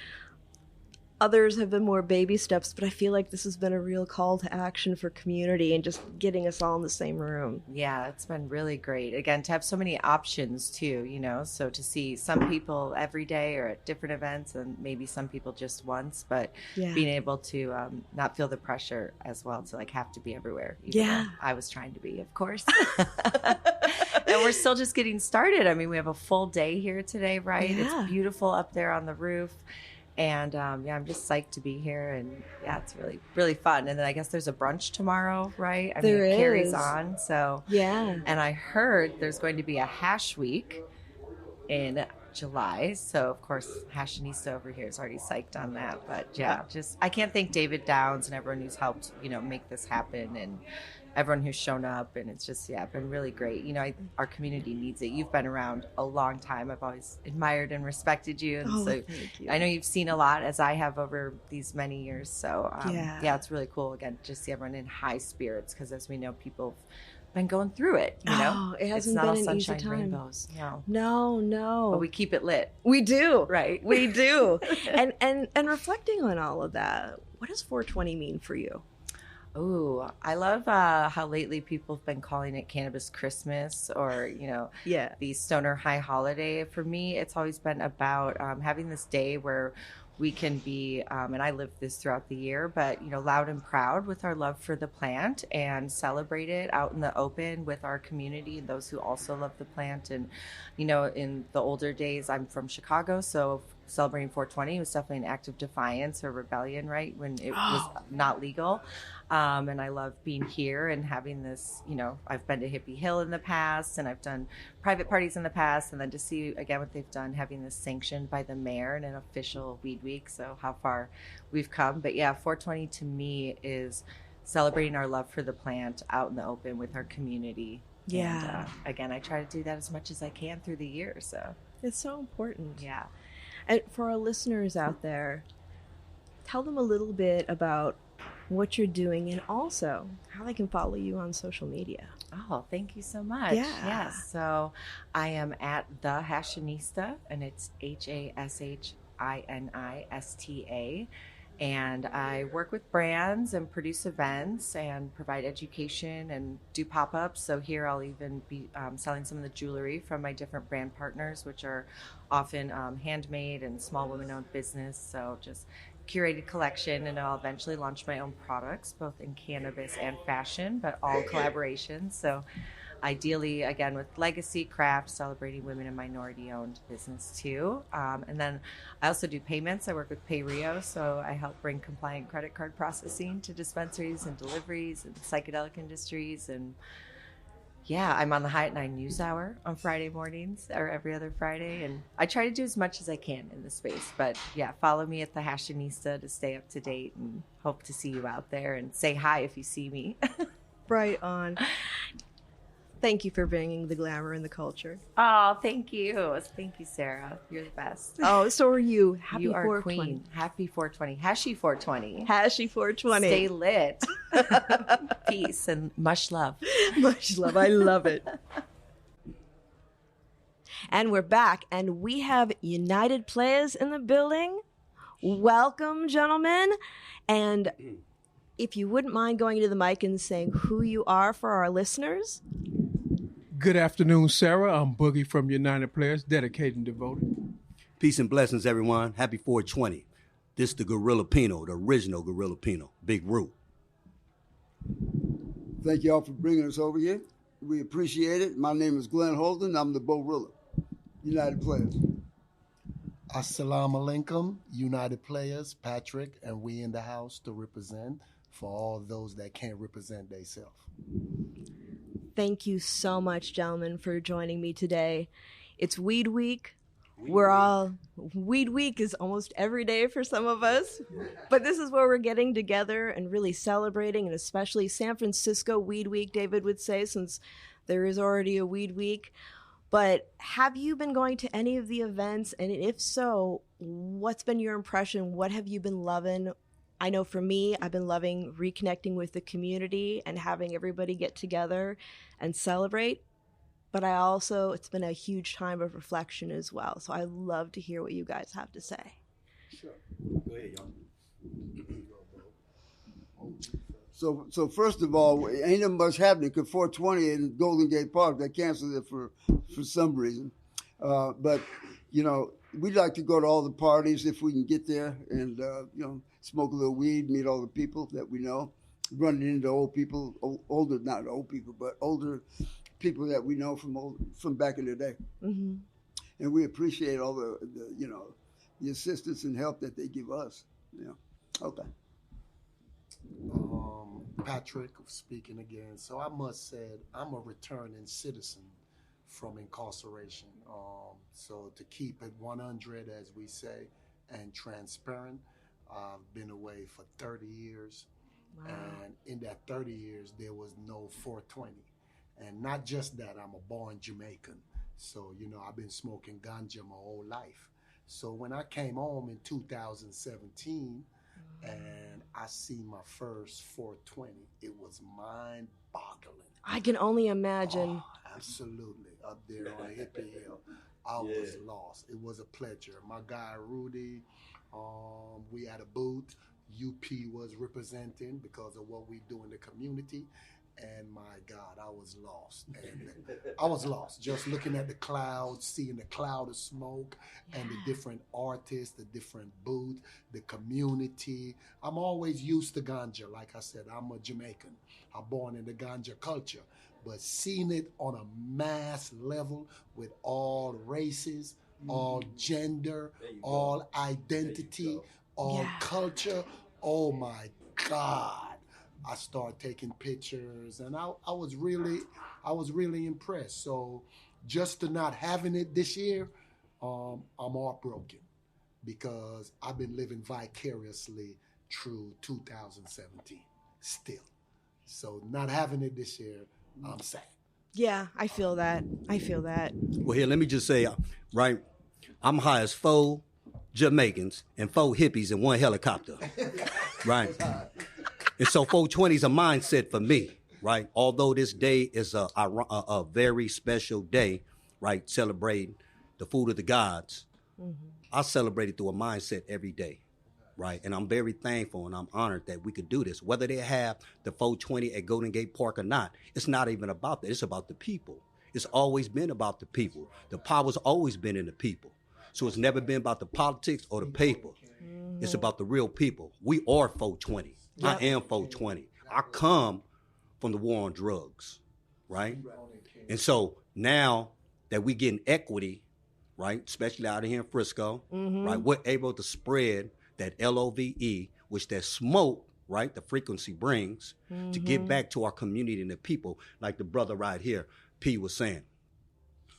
Others have been more baby steps, but I feel like this has been a real call to action for community and just getting us all in the same room. Yeah, it's been really great. Again, to have so many options too, so to see some people every day or at different events, and maybe some people just once, but Yeah. being able to not feel the pressure as well to like have to be everywhere. even Yeah. though I was trying to be, of course. And we're still just getting started. I mean, we have a full day here today, right? Yeah. It's beautiful up there on the roof. And I'm just psyched to be here, and yeah, it's really, really fun. And then I guess there's a brunch tomorrow, right? I mean, There it carries is. on. So Yeah. and I heard there's going to be a hash week in July. So of course, Hashanista over here is already psyched on that. But yeah, just I can't thank David Downs and everyone who's helped, make this happen, and everyone who's shown up. And it's just, been really great. Our community needs it. You've been around a long time. I've always admired and respected you. And Oh, so thank you. I know you've seen a lot, as I have over these many years. So Yeah. it's really cool. Again, just see everyone in high spirits, because as we know, people have been going through it. Oh, it hasn't it's not been all an easy sunshine time. rainbows. No. No. But we keep it lit. We do. Right. We do. and reflecting on all of that, what does 420 mean for you? Ooh, I love how lately people have been calling it Cannabis Christmas, or, Yeah. the Stoner High Holiday. For me, it's always been about having this day where we can be, and I live this throughout the year, but, loud and proud with our love for the plant, and celebrate it out in the open with our community and those who also love the plant. And, in the older days, I'm from Chicago, so celebrating 420 was definitely an act of defiance or rebellion, right? When it was not legal. And I love being here and having this, I've been to Hippie Hill in the past, and I've done private parties in the past, and then to see again what they've done, having this sanctioned by the mayor and an official weed week. So how far we've come. But yeah, 420 to me is celebrating our love for the plant out in the open with our community. Yeah. And, again, I try to do that as much as I can through the year. So It's so important. yeah. And for our listeners out there, tell them a little bit about what you're doing and also how they can follow you on social media. Oh, thank you so much. Yeah. Yes. So I am at The Hashanista, and it's HASHINISTA. And I work with brands and produce events and provide education and do pop-ups. So here I'll even be selling some of the jewelry from my different brand partners, which are often handmade and small women-owned business. So just curated collection, and I'll eventually launch my own products, both in cannabis and fashion, but all collaborations. So ideally, again, with legacy, craft, celebrating women and minority-owned business too. And then I also do payments. I work with PayRio, so I help bring compliant credit card processing to dispensaries and deliveries and psychedelic industries. And yeah, I'm on the High at 9 News Hour on Friday mornings, or every other Friday. And I try to do as much as I can in this space. But yeah, follow me at The Hashanista to stay up to date, and hope to see you out there, and say hi if you see me. Right on. Thank you for bringing the glamour and the culture. Oh, thank you. Thank you, Sarah. You're the best. Oh, so are you. Happy You are 420. queen. Happy 420. Hashi 420. Hashi 420. Stay lit. Peace and much love. Much love. I love it. And we're back, and we have United Players in the building. Welcome, gentlemen. And if you wouldn't mind going to the mic and saying who you are for our listeners. Good afternoon, Sarah. I'm Boogie from United Players, dedicated and devoted. Peace and blessings, everyone. Happy 420. This the Gorilla Pinot, the original Gorilla Pinot, Big Root. Thank y'all for bringing us over here. We appreciate it. My name is Glenn Holden. I'm the Gorilla, United Players. Assalamu alaikum, United Players, Patrick, and we in the house to represent for all those that can't represent themselves. Thank you so much, gentlemen, for joining me today. It's Weed Week. Weed Week is almost every day for some of us, but this is where we're getting together and really celebrating, and especially San Francisco Weed Week, David would say, since there is already a Weed Week. But have you been going to any of the events? And if so, what's been your impression? What have you been loving? I know for me, I've been loving reconnecting with the community and having everybody get together and celebrate. But it's been a huge time of reflection as well. So I love to hear what you guys have to say. Sure. Go ahead, y'all. So first of all, ain't much happening because 420 in Golden Gate Park, they canceled it for some reason. But, we'd like to go to all the parties if we can get there and, smoke a little weed, meet all the people that we know, running into old people, not old people, but older people that we know from back in the day. Mm-hmm. And we appreciate all the assistance and help that they give us. Okay. Patrick speaking again. So I must say I'm a returning citizen from incarceration. So to keep it 100, as we say, and transparent, I've been away for 30 years. Wow. And in that 30 years, there was no 420. And not just that, I'm a born Jamaican. So, I've been smoking ganja my whole life. So when I came home in 2017, and I see my first 420, it was mind-boggling. I can only imagine. Oh, absolutely. Up there on Hippie Hill, I was lost. It was a pleasure. My guy, Rudy, we had a booth. UP was representing because of what we do in the community. And my God, I was lost. And I was lost just looking at the clouds, seeing the cloud of smoke and the different artists, the different booths, the community. I'm always used to ganja. Like I said, I'm a Jamaican. I'm born in the ganja culture. But seeing it on a mass level with all races, all gender, all identity, all culture, oh my God. I started taking pictures, and I was really impressed. So just to not having it this year, I'm heartbroken because I've been living vicariously through 2017 still. So not having it this year, I'm sad. Yeah, I feel that. Well, here, let me just say, right, I'm high as 4 Jamaicans and 4 hippies in one helicopter, right? And so 420 is a mindset for me, right? Although this day is a very special day, right, celebrating the food of the gods, I celebrate it through a mindset every day, right? And I'm very thankful and I'm honored that we could do this. Whether they have the 420 at Golden Gate Park or not, it's not even about that. It's about the people. It's always been about the people. The power's always been in the people. So it's never been about the politics or the paper. It's about the real people. We are 420. Yep. I am 420. I come from the war on drugs, right? And so now that we getting equity, right, especially out here in Frisco, right, we're able to spread that LOVE, which that smoke, right, the frequency brings, to get back to our community and the people, like the brother right here, P was saying,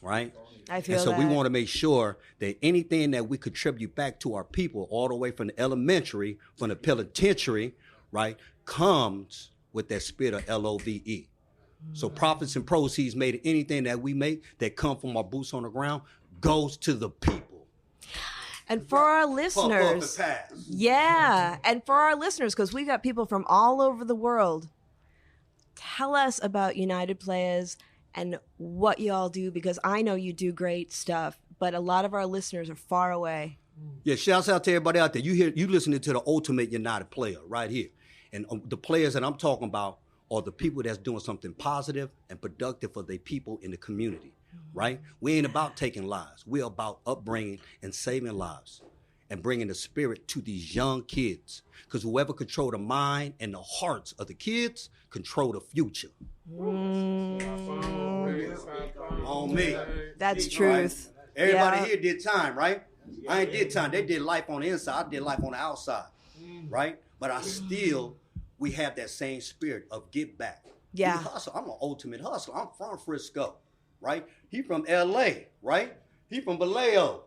right? I feel and so that. we want to make sure that anything that we contribute back to our people, all the way from the elementary, from the penitentiary, right, comes with that spirit of LOVE. So profits and proceeds made of anything that we make that come from our boots on the ground goes to the people. And for our listeners, and for our listeners, because we've got people from all over the world, tell us about United Players and what y'all do, because I know you do great stuff, but a lot of our listeners are far away. Yeah, shouts out to everybody out there. You listening to the ultimate United Player right here. And the players that I'm talking about are the people that's doing something positive and productive for their people in the community, right? We ain't about taking lives. We're about upbringing and saving lives. and bringing the spirit to these young kids. Because whoever control the mind and the hearts of the kids control the future. On me. That's truth. Right? Everybody Yeah. here did time, right? I ain't did time. They did life on the inside. I did life on the outside, right? But we have that same spirit of get back. Yeah. We hustle. I'm an ultimate hustler. I'm from Frisco, right? He from LA, right? He from Vallejo.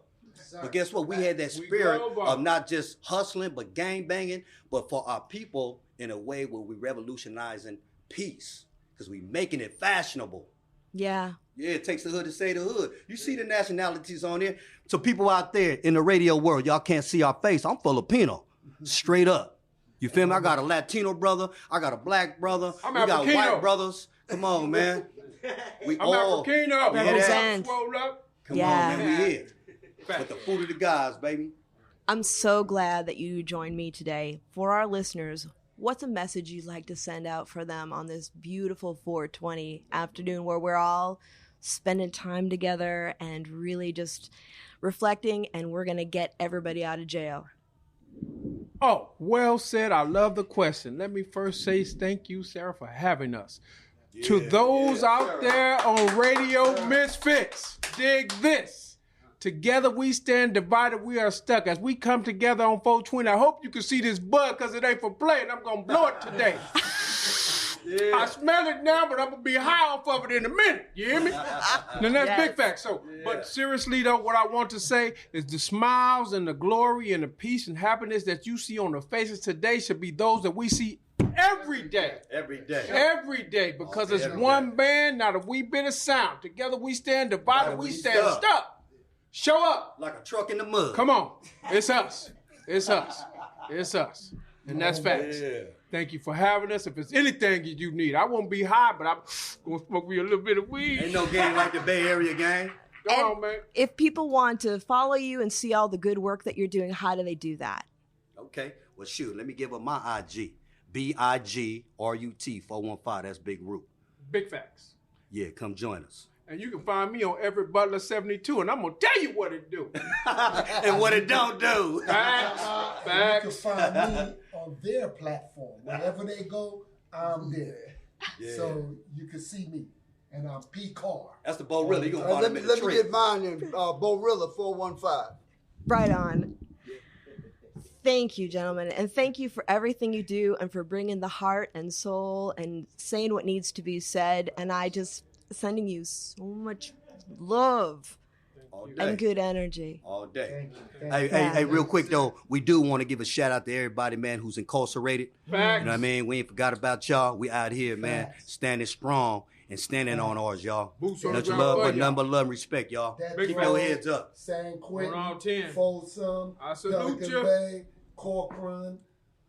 But guess what? We had that spirit of not just hustling, but gang banging, but for our people in a way where we revolutionizing peace because we making it fashionable. Yeah. Yeah, it takes the hood to say the hood. You see the nationalities on there. So people out there in the radio world, y'all can't see our face. I'm Filipino, straight up. You feel me? I got a Latino brother. I got a black brother. I'm we got Africano. white brothers. Come on, man. We I'm all Africano. Represent. Swole up. Come Yeah. on, man. We here. With the food of the gods, baby. I'm so glad that you joined me today. For our listeners, what's a message you'd like to send out for them on this beautiful 420 afternoon where we're all spending time together and really just reflecting, and we're going to get everybody out of jail? Oh, well said. I love the question. Let me first say thank you, Sarah, for having us. To those out there on Radio Misfits, dig this. Together we stand, divided we are stuck. As we come together on 420, I hope you can see this bud because it ain't for play, and I'm going to blow it today. I smell it now, but I'm going to be high off of it in a minute. You hear me? And that's big facts. So, but seriously, though, what I want to say is the smiles and the glory and the peace and happiness that you see on the faces today should be those that we see every day. Every day. Every day, because it's one band, not a wee bit of sound. Together we stand, divided we stand stuck. Show up. Like a truck in the mud. Come on. It's us. It's us. It's us. And that's facts. Yeah. Thank you for having us. If it's anything that you need, I won't be high, but I'm going to smoke me a little bit of weed. Ain't no gang like the Bay Area gang. Come on, man. If people want to follow you and see all the good work that you're doing, how do they do that? Okay. Well, shoot. Let me give up my IG. BIGRUT 415. That's Big Root. Big facts. Yeah, come join us. And you can find me on Everett Butler 72, and I'm going to tell you what it do. And what it don't do. Facts. You can find me on their platform. Wherever they go, I'm there. Yeah. So you can see me. And I'm P. Carr. That's the Bo-Rilla. You're going to find him in the Let me tree. get mine in Bo-Rilla 415. Right on. Thank you, gentlemen. And thank you for everything you do and for bringing the heart and soul and saying what needs to be said. And I just sending you so much love and good energy. All day. Thank you. Hey, real quick, though, we do want to give a shout out to everybody, man, who's incarcerated. Facts. You know what I mean? We ain't forgot about y'all. We out here, man, standing strong and standing on ours, y'all. Boots on Nothing the love, ground but for none but love and respect, y'all. That Keep road, your heads up. San Quentin, On 10. Folsom, I salute Pelican you. Bay, Corcoran,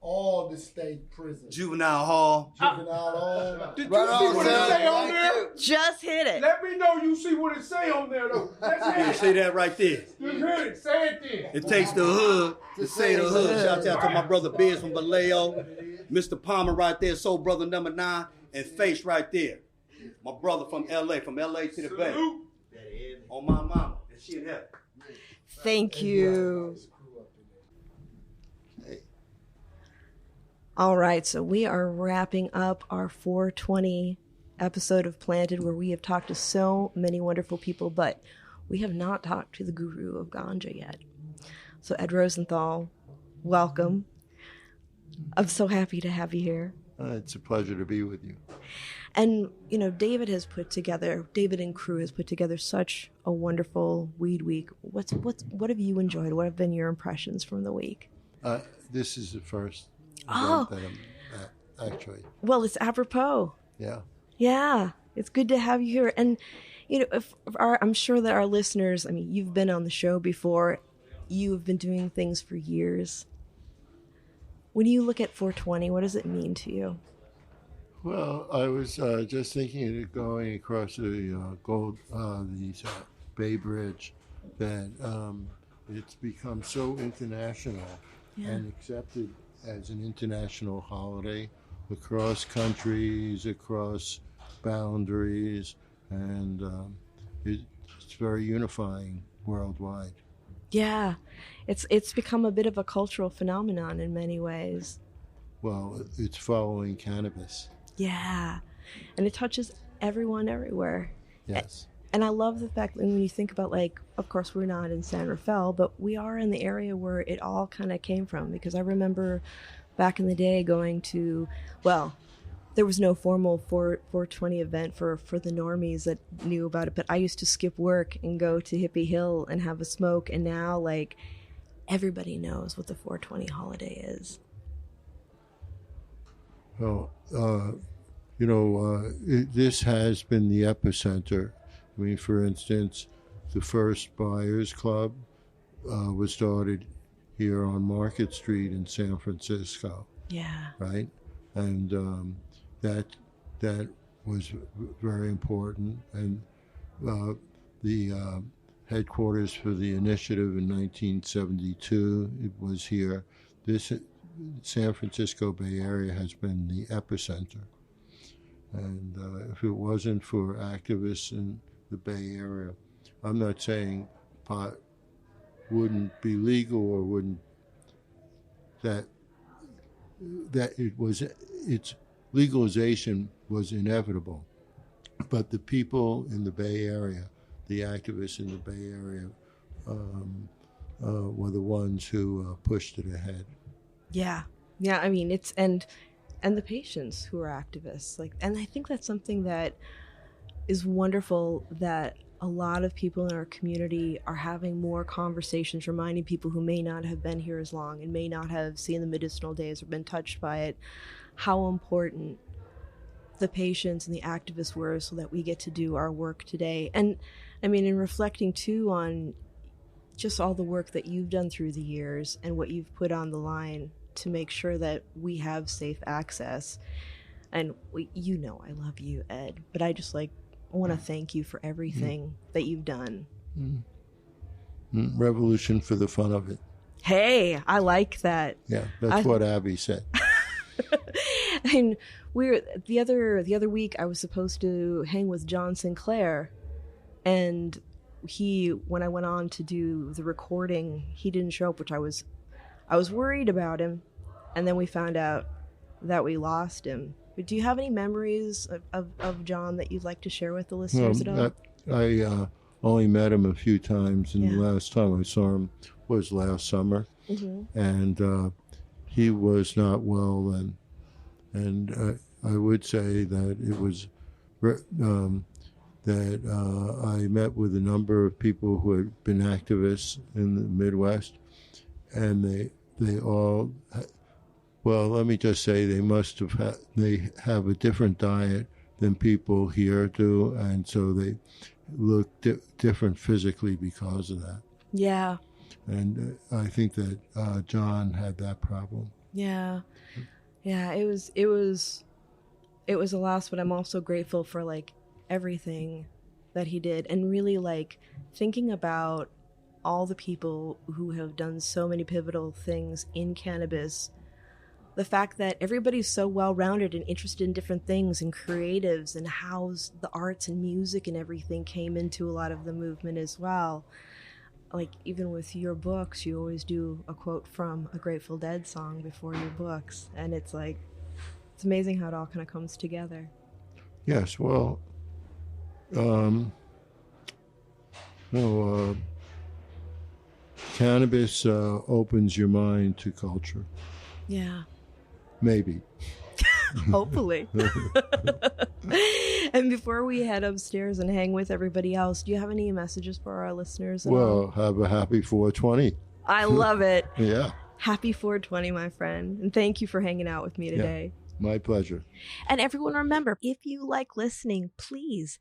all the state prisons. Juvenile Hall. Juvenile hall. Did Right you on, see what it Sam. say on Thank there? Just hit it. Let me know you see what it say on there, though. Let's hear You it. see that right there? Just hit it. Say it then. It takes the hood to say the hood. Shout out to my brother Biz from Vallejo, Mr. Palmer right there, Soul Brother number 9, and Face right there. My brother from LA to the Bay. Salute. On my mama. And she in heaven. Thank you. All right, so we are wrapping up our 420 episode of Planted, where we have talked to so many wonderful people, but we have not talked to the guru of ganja yet. So Ed Rosenthal, welcome. I'm so happy to have you here. It's a pleasure to be with you. And, you know, David and crew has put together such a wonderful weed week. What have you enjoyed? What have been your impressions from the week? This is the first Oh. event that I'm actually. Well, it's apropos. Yeah. Yeah, it's good to have you here. And, you know, I'm sure that our listeners, I mean, you've been on the show before. You've been doing things for years. When you look at 420, what does it mean to you? Well, I was just thinking of going across the Bay Bridge that it's become so international and accepted as an international holiday across countries, across boundaries, and it's very unifying worldwide. Yeah, it's become a bit of a cultural phenomenon in many ways. Well, it's following cannabis. Yeah, and it touches everyone everywhere. Yes. And I love the fact that when you think about, like, of course, we're not in San Rafael, but we are in the area where it all kind of came from. Because I remember back in the day going to, well, there was no formal 420 event for the normies that knew about it, but I used to skip work and go to Hippie Hill and have a smoke. And now, like, everybody knows what the 420 holiday is. Well, this has been the epicenter. I mean, for instance, the first Buyers Club was started here on Market Street in San Francisco. Yeah. Right? And that was very important. And the headquarters for the initiative in 1972, it was here. This San Francisco Bay Area has been the epicenter. And if it wasn't for activists in the Bay Area, I'm not saying pot wouldn't be legal or wouldn't, that its legalization was inevitable. But the people in the Bay Area, the activists in the Bay Area, were the ones who pushed it ahead. Yeah. I mean, it's and the patients who are activists, like, and I think that's something that is wonderful, that a lot of people in our community are having more conversations, reminding people who may not have been here as long and may not have seen the medicinal days or been touched by it, how important the patients and the activists were, so that we get to do our work today. And I mean, in reflecting too on just all the work that you've done through the years and what you've put on the line to make sure that we have safe access. And I love you, Ed, but I just want to thank you for everything that you've done. Revolution for the fun of it. Hey, I like that. Yeah, that's what Abby said. And the other week I was supposed to hang with John Sinclair, and when I went on to do the recording, he didn't show up, which I was worried about him. And then we found out that we lost him. But do you have any memories of John that you'd like to share with the listeners at all? I only met him a few times, and the last time I saw him was last summer. Mm-hmm. And he was not well then. And I would say that it was that I met with a number of people who had been activists in the Midwest, and they all, well, let me just say they have a different diet than people here do, and so they look different physically because of that. Yeah. And I think that John had that problem. Yeah. It was a loss, but I'm also grateful for everything that he did, and really thinking about all the people who have done so many pivotal things in cannabis. The fact that everybody's so well-rounded and interested in different things and creatives, and how the arts and music and everything came into a lot of the movement as well. Even with your books, you always do a quote from a Grateful Dead song before your books, and it's amazing how it all kind of comes together. Yes, well, cannabis opens your mind to culture. Yeah. Maybe. Hopefully. And before we head upstairs and hang with everybody else, do you have any messages for our listeners? Well, have a happy 420. I love it. Yeah. Happy 420, my friend. And thank you for hanging out with me today. Yeah, my pleasure. And everyone, remember, if you like listening, please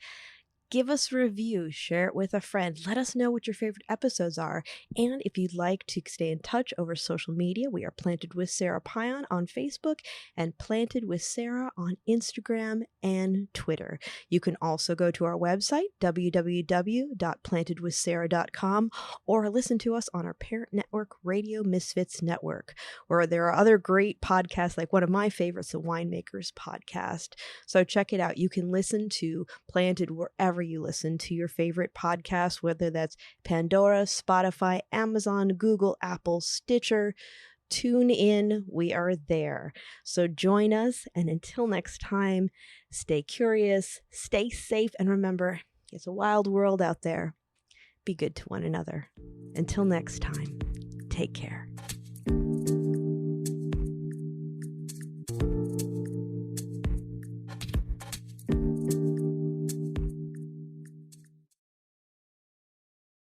give us a review, share it with a friend, let us know what your favorite episodes are. And if you'd like to stay in touch over social media, we are Planted with Sara Pion on Facebook and Planted with Sara on Instagram and Twitter. You can also go to our website, www.plantedwithsara.com, or listen to us on our parent network, Radio Misfits Network, where there are other great podcasts, like one of my favorites, the Winemakers Podcast. So check it out. You can listen to Planted wherever wherever you listen to your favorite podcasts, whether that's Pandora, Spotify, Amazon, Google, Apple, Stitcher. Tune in. We are there. So join us. And until next time, stay curious, stay safe, and remember, it's a wild world out there. Be good to one another. Until next time, take care.